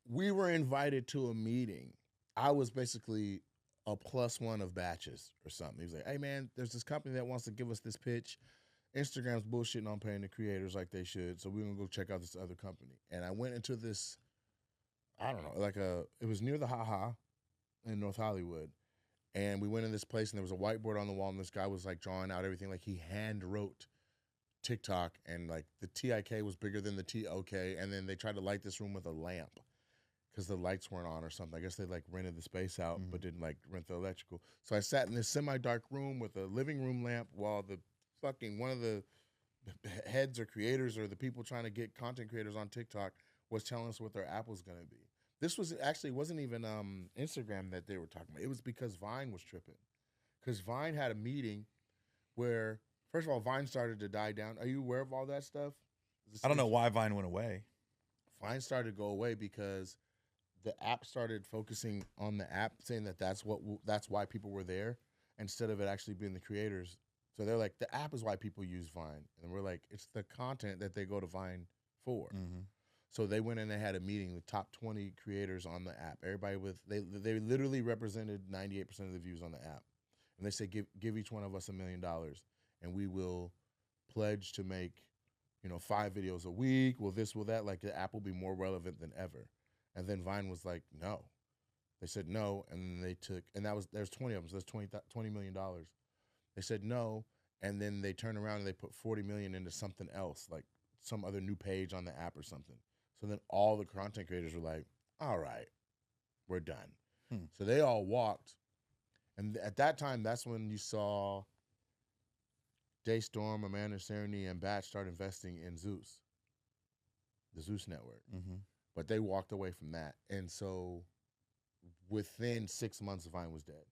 We were invited to a meeting. I was basically a +1 of Batches or something. He was like, hey, man, there's this company that wants to give us this pitch. Instagram's bullshitting on paying the creators like they should, so we're going to go check out this other company. And I went into this, I don't know, it was near the Ha in North Hollywood. And we went in this place, and there was a whiteboard on the wall, and this guy was, like, drawing out everything. Like, he hand-wrote TikTok, and, like, the TIK was bigger than the TOK, and then they tried to light this room with a lamp because the lights weren't on or something. I guess they, like, rented the space out but didn't, like, rent the electrical. So I sat in this semi-dark room with a living room lamp while the one of the heads or creators or the people trying to get content creators on TikTok was telling us what their app was going to be. This wasn't even Instagram that they were talking about. It was because Vine was tripping. Because Vine had a meeting where, first of all, Vine started to die down. Are you aware of all that stuff? I don't know why Vine went away. Vine started to go away because the app started focusing on the app, saying that's why people were there, instead of it actually being the creators. So they're like, the app is why people use Vine. And we're like, it's the content that they go to Vine for. So they went and they had a meeting with top 20 creators on the app. Everybody they literally represented 98% of the views on the app. And they said, give each one of us $1 million, and we will pledge to make 5 videos a week. Will this, will that? Like the app will be more relevant than ever. And then Vine was like, no. They said no, and then they took, and there's 20 of them, so that's $20 million. They said no, and then they turned around and they put 40 million into something else, like some other new page on the app or something. So then all the content creators were like, all right, we're done. So they all walked. And at that time, that's when you saw Daystorm, Amanda Cerny, and Batch start investing in Zeus, the Zeus network. But they walked away from that. And so within 6 months, Vine was dead.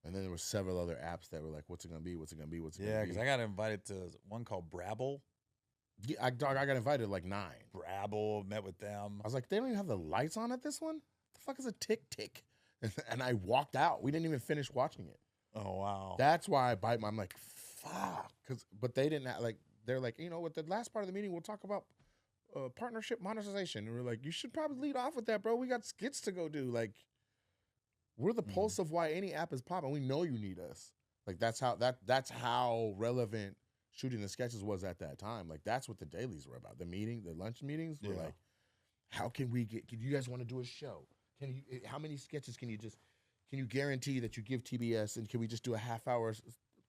And then there were several other apps that were like, what's it going to be? What's it going to be? What's it going to be? Yeah, because I got invited to one called Brabble. Yeah, I got invited like 9. Brabble, met with them. I was like, they don't even have the lights on at this one? The fuck is a tick? And I walked out. We didn't even finish watching it. Oh, wow. That's why I bite my, I'm like, fuck. But they didn't, they're like, with the last part of the meeting, we'll talk about partnership monetization. And we're like, you should probably lead off with that, bro. We got skits to go do. Like, we're the pulse of why any app is popping. We know you need us. Like, that's how relevant shooting the sketches was at that time. Like, that's what the dailies were about. The lunch meetings were like, how can you guys want to do a show? How many sketches can you guarantee that you give TBS, and can we just do a half-hour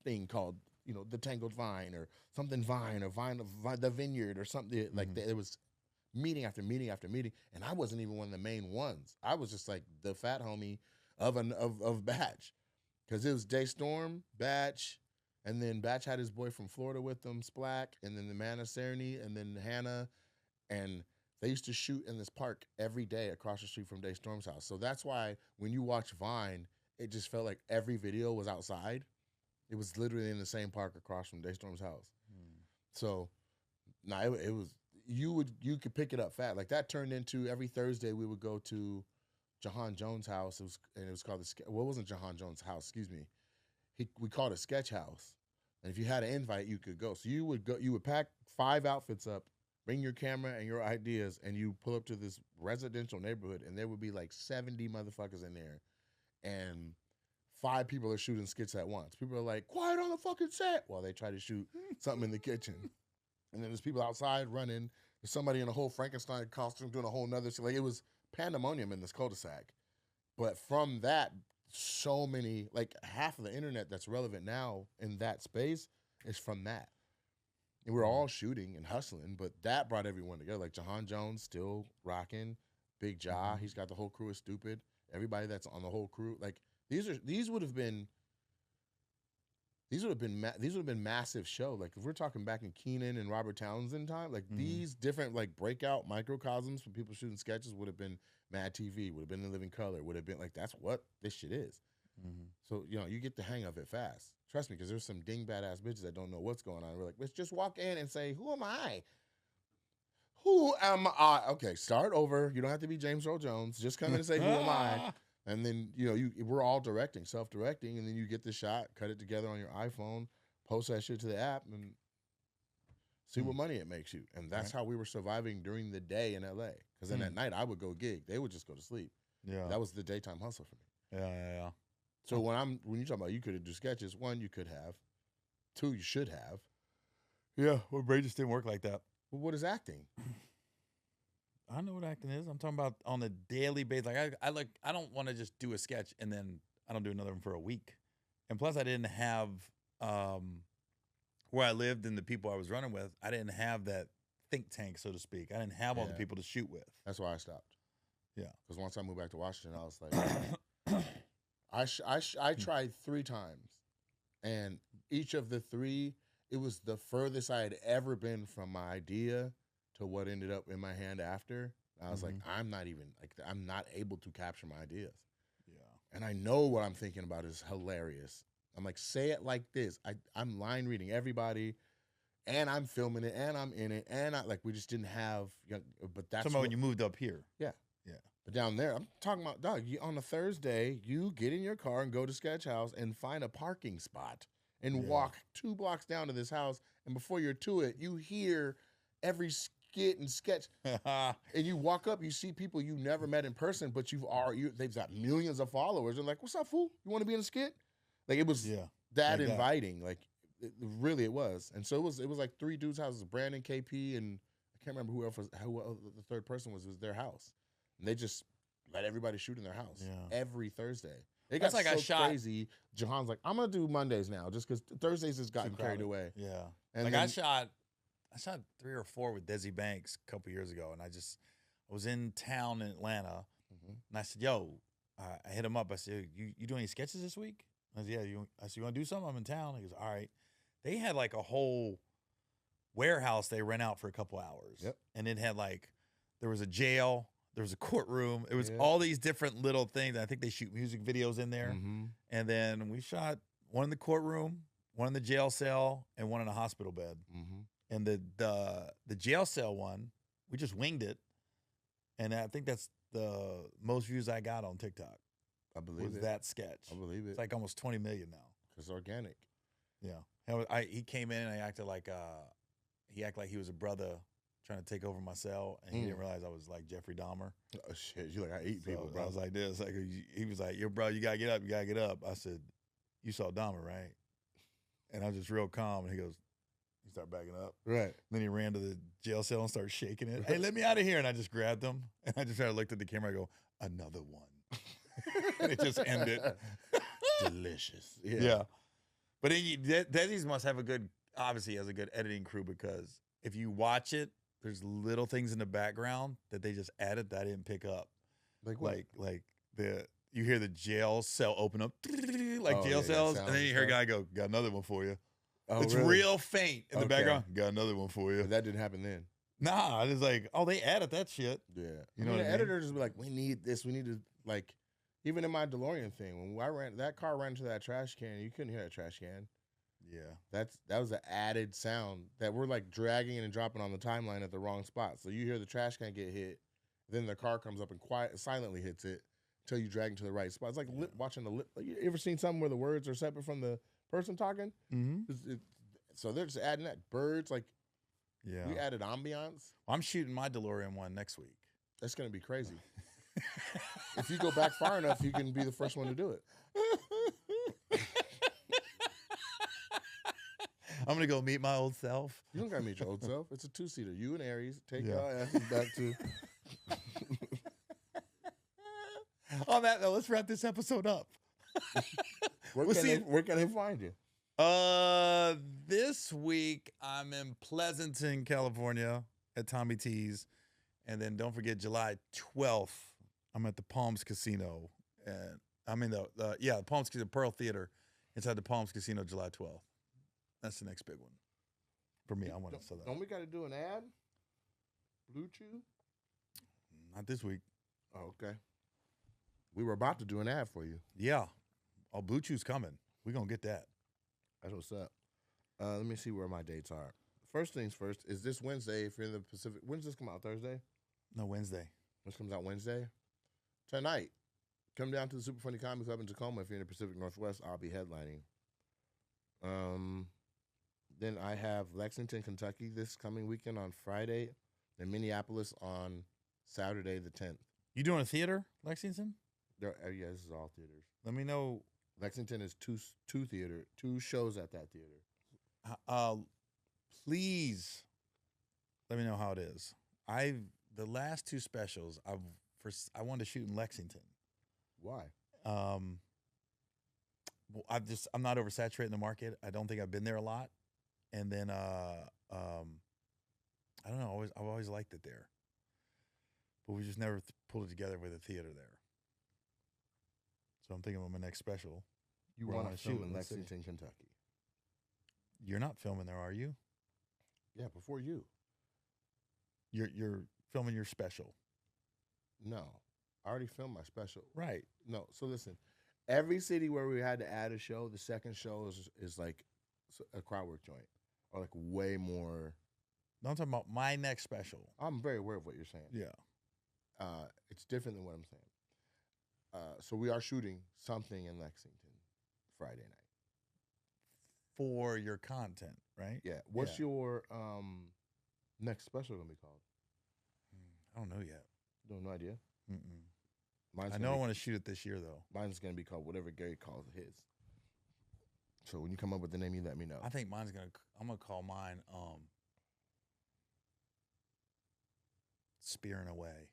thing called, The Tangled Vine or something Vine or Vine the Vineyard or something like that. It was meeting after meeting after meeting, and I wasn't even one of the main ones. I was just like the fat homie of Batch, because it was Daystorm, Batch, and then Batch had his boy from Florida with him, Splack, and then the Amanda Cerny, and then Hannah, and they used to shoot in this park every day across the street from Daystorm's house. So that's why when you watch Vine, it just felt like every video was outside. It was literally in the same park across from Daystorm's house. So, it was, you could pick it up fat. Like, that turned into every Thursday we would go to Jahan Jones' house. It was called it wasn't Jahan Jones' house, excuse me. We called it Sketch House. And if you had an invite, you could go. So you would pack 5 outfits up, bring your camera and your ideas, and you pull up to this residential neighborhood, and there would be like 70 motherfuckers in there, and 5 people are shooting skits at once. People are like, quiet on the fucking set, while they try to shoot something in the kitchen. And then there's people outside running. There's somebody in a whole Frankenstein costume doing a whole nother shit. Like, it was pandemonium in this cul-de-sac. But from that, so many, like half of the internet that's relevant now in that space is from that. And we're all shooting and hustling, but that brought everyone together. Like, Jahan Jones still rocking, Big Ja, he's got the whole crew of Stupid. Everybody that's on the whole crew, like, these would have been massive show. Like, if we're talking back in Keenan and Robert Townsend time, like these different like breakout microcosms for people shooting sketches would have been Mad TV, would have been In Living Color, would have been like, that's what this shit is. So, you get the hang of it fast. Trust me, because there's some dingbat ass bitches that don't know what's going on. We're like, let's just walk in and say, who am I? Who am I? Okay, start over. You don't have to be James Earl Jones. Just come in and say, who am I? And then, we're all directing, self-directing, and then you get the shot, cut it together on your iPhone, post that shit to the app, and see what money it makes you. And that's how we were surviving during the day in LA. Because then at night, I would go gig. They would just go to sleep. Yeah. That was the daytime hustle for me. Yeah. So when you talk about you could have do sketches, 1, you could have. 2, you should have. Yeah, well, Bray just didn't work like that. Well, what is acting? I know what acting is. I'm talking about on a daily basis. Like, I don't want to just do a sketch and then I don't do another one for a week. And plus, I didn't have where I lived and the people I was running with. I didn't have that think tank, so to speak. I didn't have all the people to shoot with. That's why I stopped. Yeah, because once I moved back to Washington, I was like. I tried 3 times, and each of the 3, it was the furthest I had ever been from my idea to what ended up in my hand after. I was like, I'm not able to capture my ideas. Yeah. And I know what I'm thinking about is hilarious. I'm like, say it like this. I'm line reading everybody, and I'm filming it, and I'm in it, and we just didn't have, but that's when you moved up here. Yeah. But down there, I'm talking about, dog, on a Thursday, you get in your car and go to Sketch House and find a parking spot and walk 2 blocks down to this house. And before you're to it, you hear every skit and sketch. And you walk up, you see people you never met in they've got millions of followers. They're like, what's up, fool? You want to be in a skit? Like, it was that inviting. Like, Really, it was. And so it was like 3 dudes' houses, Brandon, KP, and I can't remember who else the third person was. It was their house. And they just let everybody shoot in their house every Thursday. It got That's like so I shot- crazy. Jahan's like, I'm going to do Mondays now just because Thursdays has gotten carried away. Yeah. And like then, I shot 3 or 4 with Desi Banks a couple years ago, and I was in town in Atlanta, and I said, "Yo," I hit him up. I said, "You doing any sketches this week?" I said, "Yeah." I said, "You want to do something?" I'm in town. He goes, "All right." They had like a whole warehouse they rent out for a couple hours, and it had like there was a jail, there was a courtroom, it was all these different little things. I think they shoot music videos in there, and then we shot one in the courtroom, one in the jail cell, and one in a hospital bed. And the jail cell one, we just winged it, and I think that's the most views I got on TikTok. I believe was it. that sketch. I believe it. It's like almost 20 million now. It's organic. Yeah, he came in and he acted like he was a brother trying to take over my cell, and he didn't realize I was like Jeffrey Dahmer. Oh shit! You like I eat people, bro. I was like this. Like he was like, "Yo, bro, you gotta get up. You gotta get up." I said, "You saw Dahmer, right?" And I was just real calm, and he goes. He started backing up. Right. Then he ran to the jail cell and started shaking it. Hey, let me out of here. And I just grabbed him. And I just looked at the camera. I go, another one. And it just ended. Delicious. Yeah. But Desi's must have obviously has a good editing crew, because if you watch it, there's little things in the background that they just added that I didn't pick up. Like what? Like you hear the jail cell open up, like jail cells. And then you hear a guy go, got another one for you. Oh, it's really? real faint in the background. Got another one for you. But that didn't happen then. Nah, it's like, oh, they added that shit. Yeah. You know, the editor just be like, we need this. We need to, like, even in my DeLorean thing, when that car ran into that trash can, you couldn't hear that trash can. Yeah. That was an added sound that we're like dragging and dropping on the timeline at the wrong spot. So you hear the trash can get hit, then the car comes up and silently hits it until you drag it to the right spot. It's like watching the lip. Like, you ever seen something where the words are separate from the person talking? So they're just adding that. Birds, like, we added ambiance. Well, I'm shooting my DeLorean one next week. That's going to be crazy. If you go back far enough, you can be the first one to do it. I'm going to go meet my old self. You don't got to meet your old self. It's a 2-seater. You and Aries take your asses back to... On that note, let's wrap this episode up. Where can they find you? This week I'm in Pleasanton, California at Tommy T's. And then don't forget July 12th, I'm at the Palms Casino. And I'm in the Palms Casino, Pearl Theater inside the Palms Casino July 12th. That's the next big one. For me, I want to sell that. Don't we got to do an ad? Blue Chew? Not this week. Oh, okay. We were about to do an ad for you. Yeah. Oh, Blue Chew's coming. We're going to get that. That's what's up. Let me see where my dates are. First things first, is this Wednesday, if you're in the Pacific. When does this come out? Thursday? No, Wednesday. This comes out Wednesday? Tonight, come down to the Super Funny Comedy Club in Tacoma. If you're in the Pacific Northwest, I'll be headlining. Then I have Lexington, Kentucky this coming weekend on Friday, and Minneapolis on Saturday the 10th. You doing a theater, Lexington? Yeah, this is all theaters. Let me know. Lexington is two shows at that theater. Please let me know how it is. The last 2 specials I wanted to shoot in Lexington. Why? I'm not oversaturating the market. I don't think I've been there a lot. And then I don't know. I've always liked it there, but we just never pulled it together with a theater there. So I'm thinking of my next special. You want to shoot in Lexington, Kentucky? You're not filming there, are you? Yeah, before you. You're filming your special. No, I already filmed my special. Right. No, so listen. Every city where we had to add a show, the second show is like a crowd work joint, or like way more. No, I'm talking about my next special. I'm very aware of what you're saying. Yeah. It's different than what I'm saying. So we are shooting something in Lexington Friday night. For your content, right? Yeah. What's your next special going to be called? I don't know yet. You have no idea? I know I want to shoot it this year, though. Mine's going to be called whatever Gary calls his. So when you come up with the name, you let me know. I think I'm gonna call mine Spearing Away.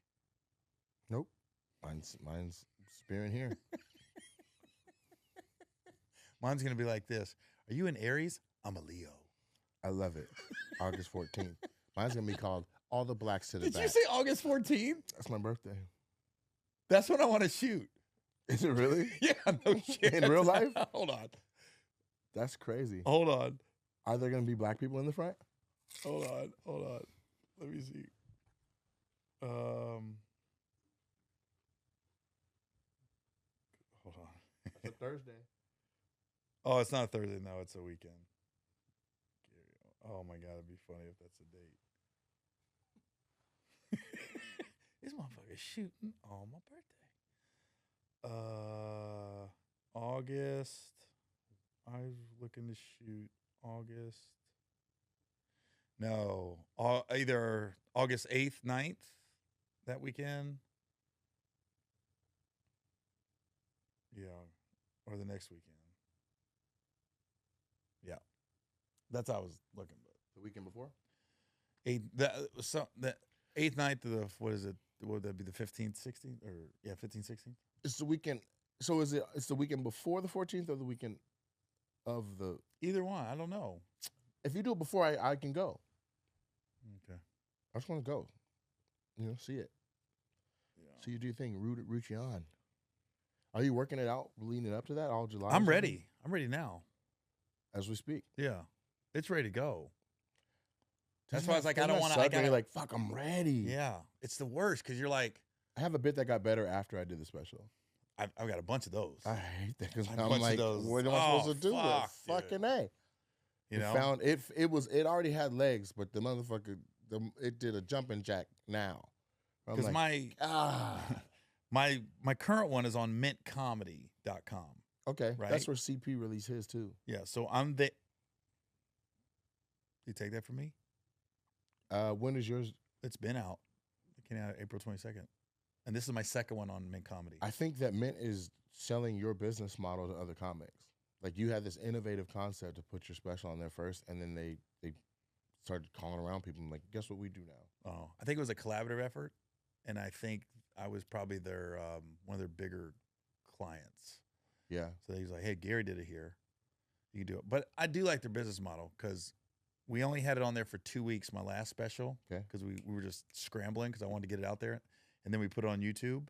Nope. Mine's Spearing Here. Mine's gonna be like this. Are you an Aries? I'm a Leo. I love it. August 14th. Mine's gonna be called All the Blacks to the Back. Did you say August 14th? That's my birthday. That's what I want to shoot. Is it really? Yeah, no shit. In real life? Hold on. That's crazy. Hold on. Are there gonna be black people in the front? Hold on. Let me see. Hold on. It's a Thursday. Oh, it's not Thursday. No, it's a weekend. Oh my God, it'd be funny if that's a date. This motherfucker's shooting on my birthday. August. I was looking to shoot August. No, either August 8th, 9th, that weekend. Yeah, or the next weekend. Yeah, that's how I was looking. But The weekend before? the 8th, 9th to the, what is it? Would that be the 15th, 16th? Or, yeah, 15th, 16th? It's the weekend. So it's the weekend before the 14th or the weekend of the... Either one. I don't know. If you do it before, I can go. Okay. I just want to go. See it. Yeah. So you do your thing. Root you on. Are you working it out, leading up to that all July? I'm ready. I'm ready now. As we speak. Yeah. It's ready to go. That's Doesn't why I was like, I don't want to. You're like, fuck, I'm ready. Yeah. It's the worst because you're like, I have a bit that got better after I did the special. I've got a bunch of those. I hate that because A I'm bunch of like, those. what am I supposed to do with Fuck, fucking dude. A? You know? Found it already had legs, but the motherfucker, it did a jumping jack now. I'm Because like, my current one is on mintcomedy.com. okay, right? that's where CP released his too. Yeah. So I'm the. You take that from me? When is yours? It's been out. It came out April 22nd. And this is my second one on Mint Comedy. I think that Mint is selling your business model to other comics. Like you had this innovative concept to put your special on there first, and then they started calling around people and like, guess what we do now? Oh, I think it was a collaborative effort, and I think I was probably their one of their bigger clients. Yeah. So he's like, "Hey, Gary did it here. You can do it." But I do like their business model because we only had it on there for 2 weeks. My last special, Okay. because we were just scrambling because I wanted to get it out there, and then we put it on YouTube.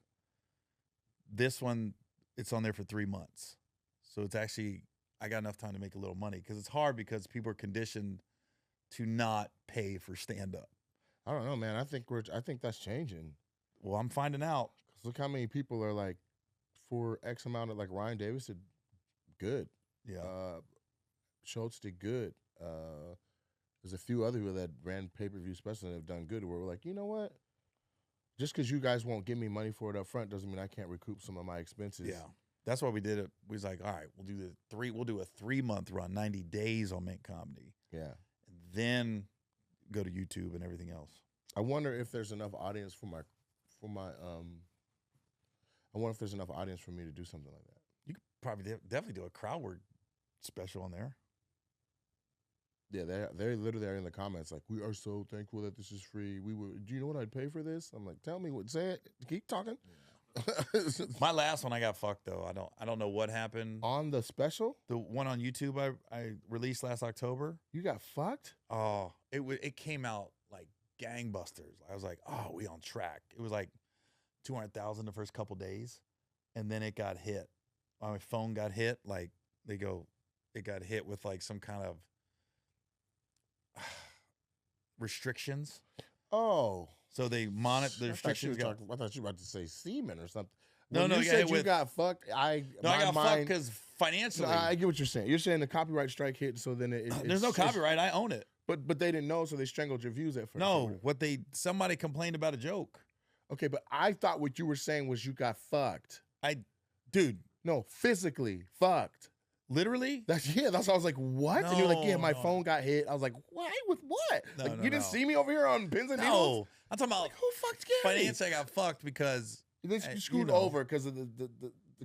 This one, it's on there for 3 months, so it's actually I got enough time to make a little money because it's hard because people are conditioned to not pay for stand up. I don't know, man. I think that's changing. Well, I'm finding out. 'Cause look how many people are like, for X amount of, like Ryan Davis did good. Yeah. Schultz did good. There's a few other people that ran pay-per-view specials that have done good where we're like, you know what? Just because you guys won't give me money for it up front doesn't mean I can't recoup some of my expenses. Yeah. That's why we did it. We was like, all right, we'll do a 3-month run, 90 days on Mint Comedy. Yeah. And then go to YouTube and everything else. I wonder if there's enough audience for my I wonder if there's enough audience for me to do something like that. You could probably definitely do a crowd work special on there. Yeah, they literally are in the comments like, we are so thankful that this is free. Do you know what I'd pay for this? I'm like, tell me what, say it. Keep talking. Yeah. My last one I got fucked though. I don't know what happened. On the special? The one on YouTube I released last October. You got fucked? Oh, it came out like gangbusters. I was like, oh, we on track. It was like 200,000 the first couple days, and then it got hit. My phone got hit. Like it got hit with like some kind of restrictions. Oh, so they monitor the restrictions. I thought you were about to say semen or something. No, you said you got fucked. I got fucked because financially. No, I get what you're saying. You're saying the copyright strike hit, so then there's no copyright. I own it. But they didn't know, so they strangled your views at first. No, somebody complained about a joke. Okay, but I thought what you were saying was you got fucked. Dude. No, physically fucked. Literally? That's what I was like, what? No, and you're like, yeah, my phone got hit. I was like, why? With what? No, like, no, you didn't see me over here on pins and needles? No. I'm talking about like, who fucked Gary? Financially, I got fucked because they screwed over because of the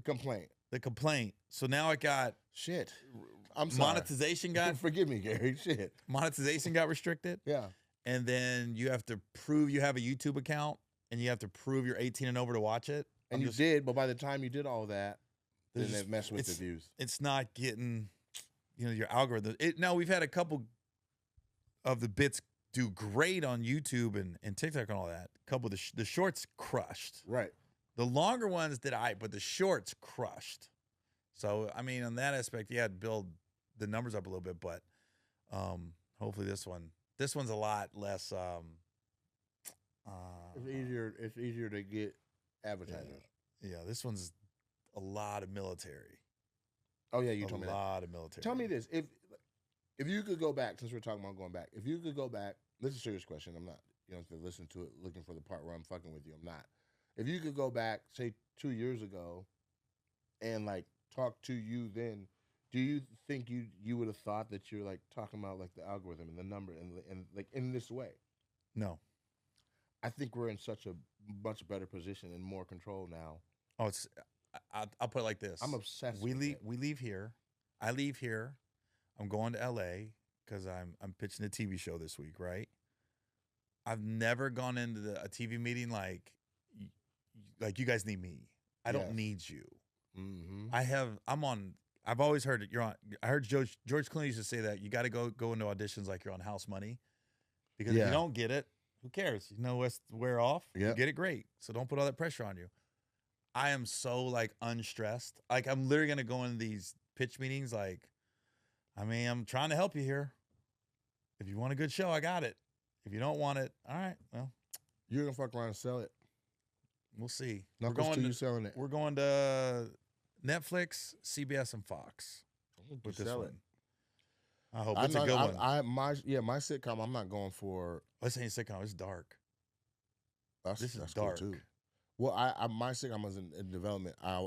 complaint. The complaint. So now it got shit. I'm sorry. monetization got Forgive me, Gary. Shit. monetization got restricted. Yeah. And then you have to prove you have a YouTube account, and you have to prove you're 18 and over to watch it. And you did, but by the time you did all that, then it messed with the views. It's not getting, your algorithm. Now we've had a couple of the bits do great on YouTube and TikTok and all that. A couple of the shorts crushed. Right. The longer ones but the shorts crushed. So I mean, on that aspect, yeah, it'd build the numbers up a little bit, but hopefully this one's a lot less. It's easier to get advertisers. Yeah, this one's a lot of military. Oh yeah, you told me that. A lot of military. Tell me this: if you could go back, since we're talking about going back, if you could go back, this is a serious question. I'm not, to listen to it, looking for the part where I'm fucking with you. I'm not. If you could go back, say 2 years ago, and like talk to you then, do you think you would have thought that you're like talking about like the algorithm and the number and like in this way? No. I think we're in such a much better position and more control now. Oh, I'll put it like this. I'm obsessed. We leave here. I leave here. I'm going to LA because I'm pitching a TV show this week, right? I've never gone into a TV meeting like you guys need me. I don't need you. Mm-hmm. I've always heard it. You're on. I heard George Clooney used to say that you got to go into auditions like you're on House Money, because if you don't get it, who cares? You know what's wear off. You get it, great. So don't put all that pressure on you. I am so like unstressed. Like I'm literally gonna go into these pitch meetings. Like, I mean, I'm trying to help you here. If you want a good show, I got it. If you don't want it, all right. Well, you're gonna fuck around and sell it. We'll see. Knuckles to you selling it. We're going to Netflix, CBS, and Fox with this one. I hope it's a good one. My sitcom. I'm not going for. This ain't a sitcom. It's dark. This is dark cool too. Well, my sitcom was in development. I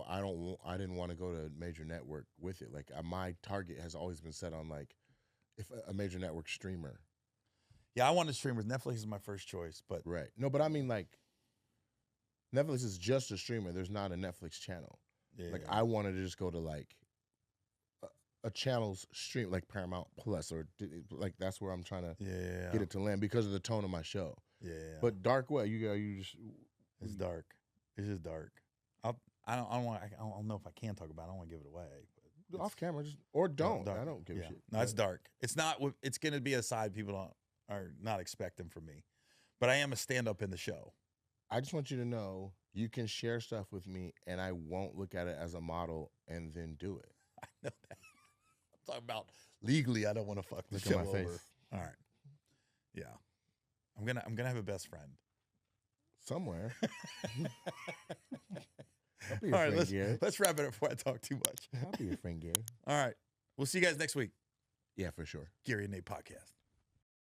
didn't want to go to a major network with it. Like my target has always been set on like if a major network streamer. Yeah, I wanted streamers. Netflix is my first choice, but right. No, but I mean like Netflix is just a streamer. There's not a Netflix channel. Yeah. Like I wanted to just go to like a channel's stream, like Paramount Plus, or like that's where I'm trying to get it to land because of the tone of my show. Yeah. But dark what you just it's dark. It's just dark. I don't know if I can talk about it. I don't want to give it away. But off camera, or don't. I don't give a shit. No, it's dark. It's not. It's going to be a side people are not expecting from me. But I am a stand-up in the show. I just want you to know you can share stuff with me, and I won't look at it as a model and then do it. I know that. I'm talking about legally. I don't want to fuck the show over. Face. All right. Yeah. I'm gonna have a best friend somewhere. All right, let's wrap it up before I talk too much. I'll be your friend, Gary. All right. We'll see you guys next week. Yeah, for sure. Gary and Nate Podcast.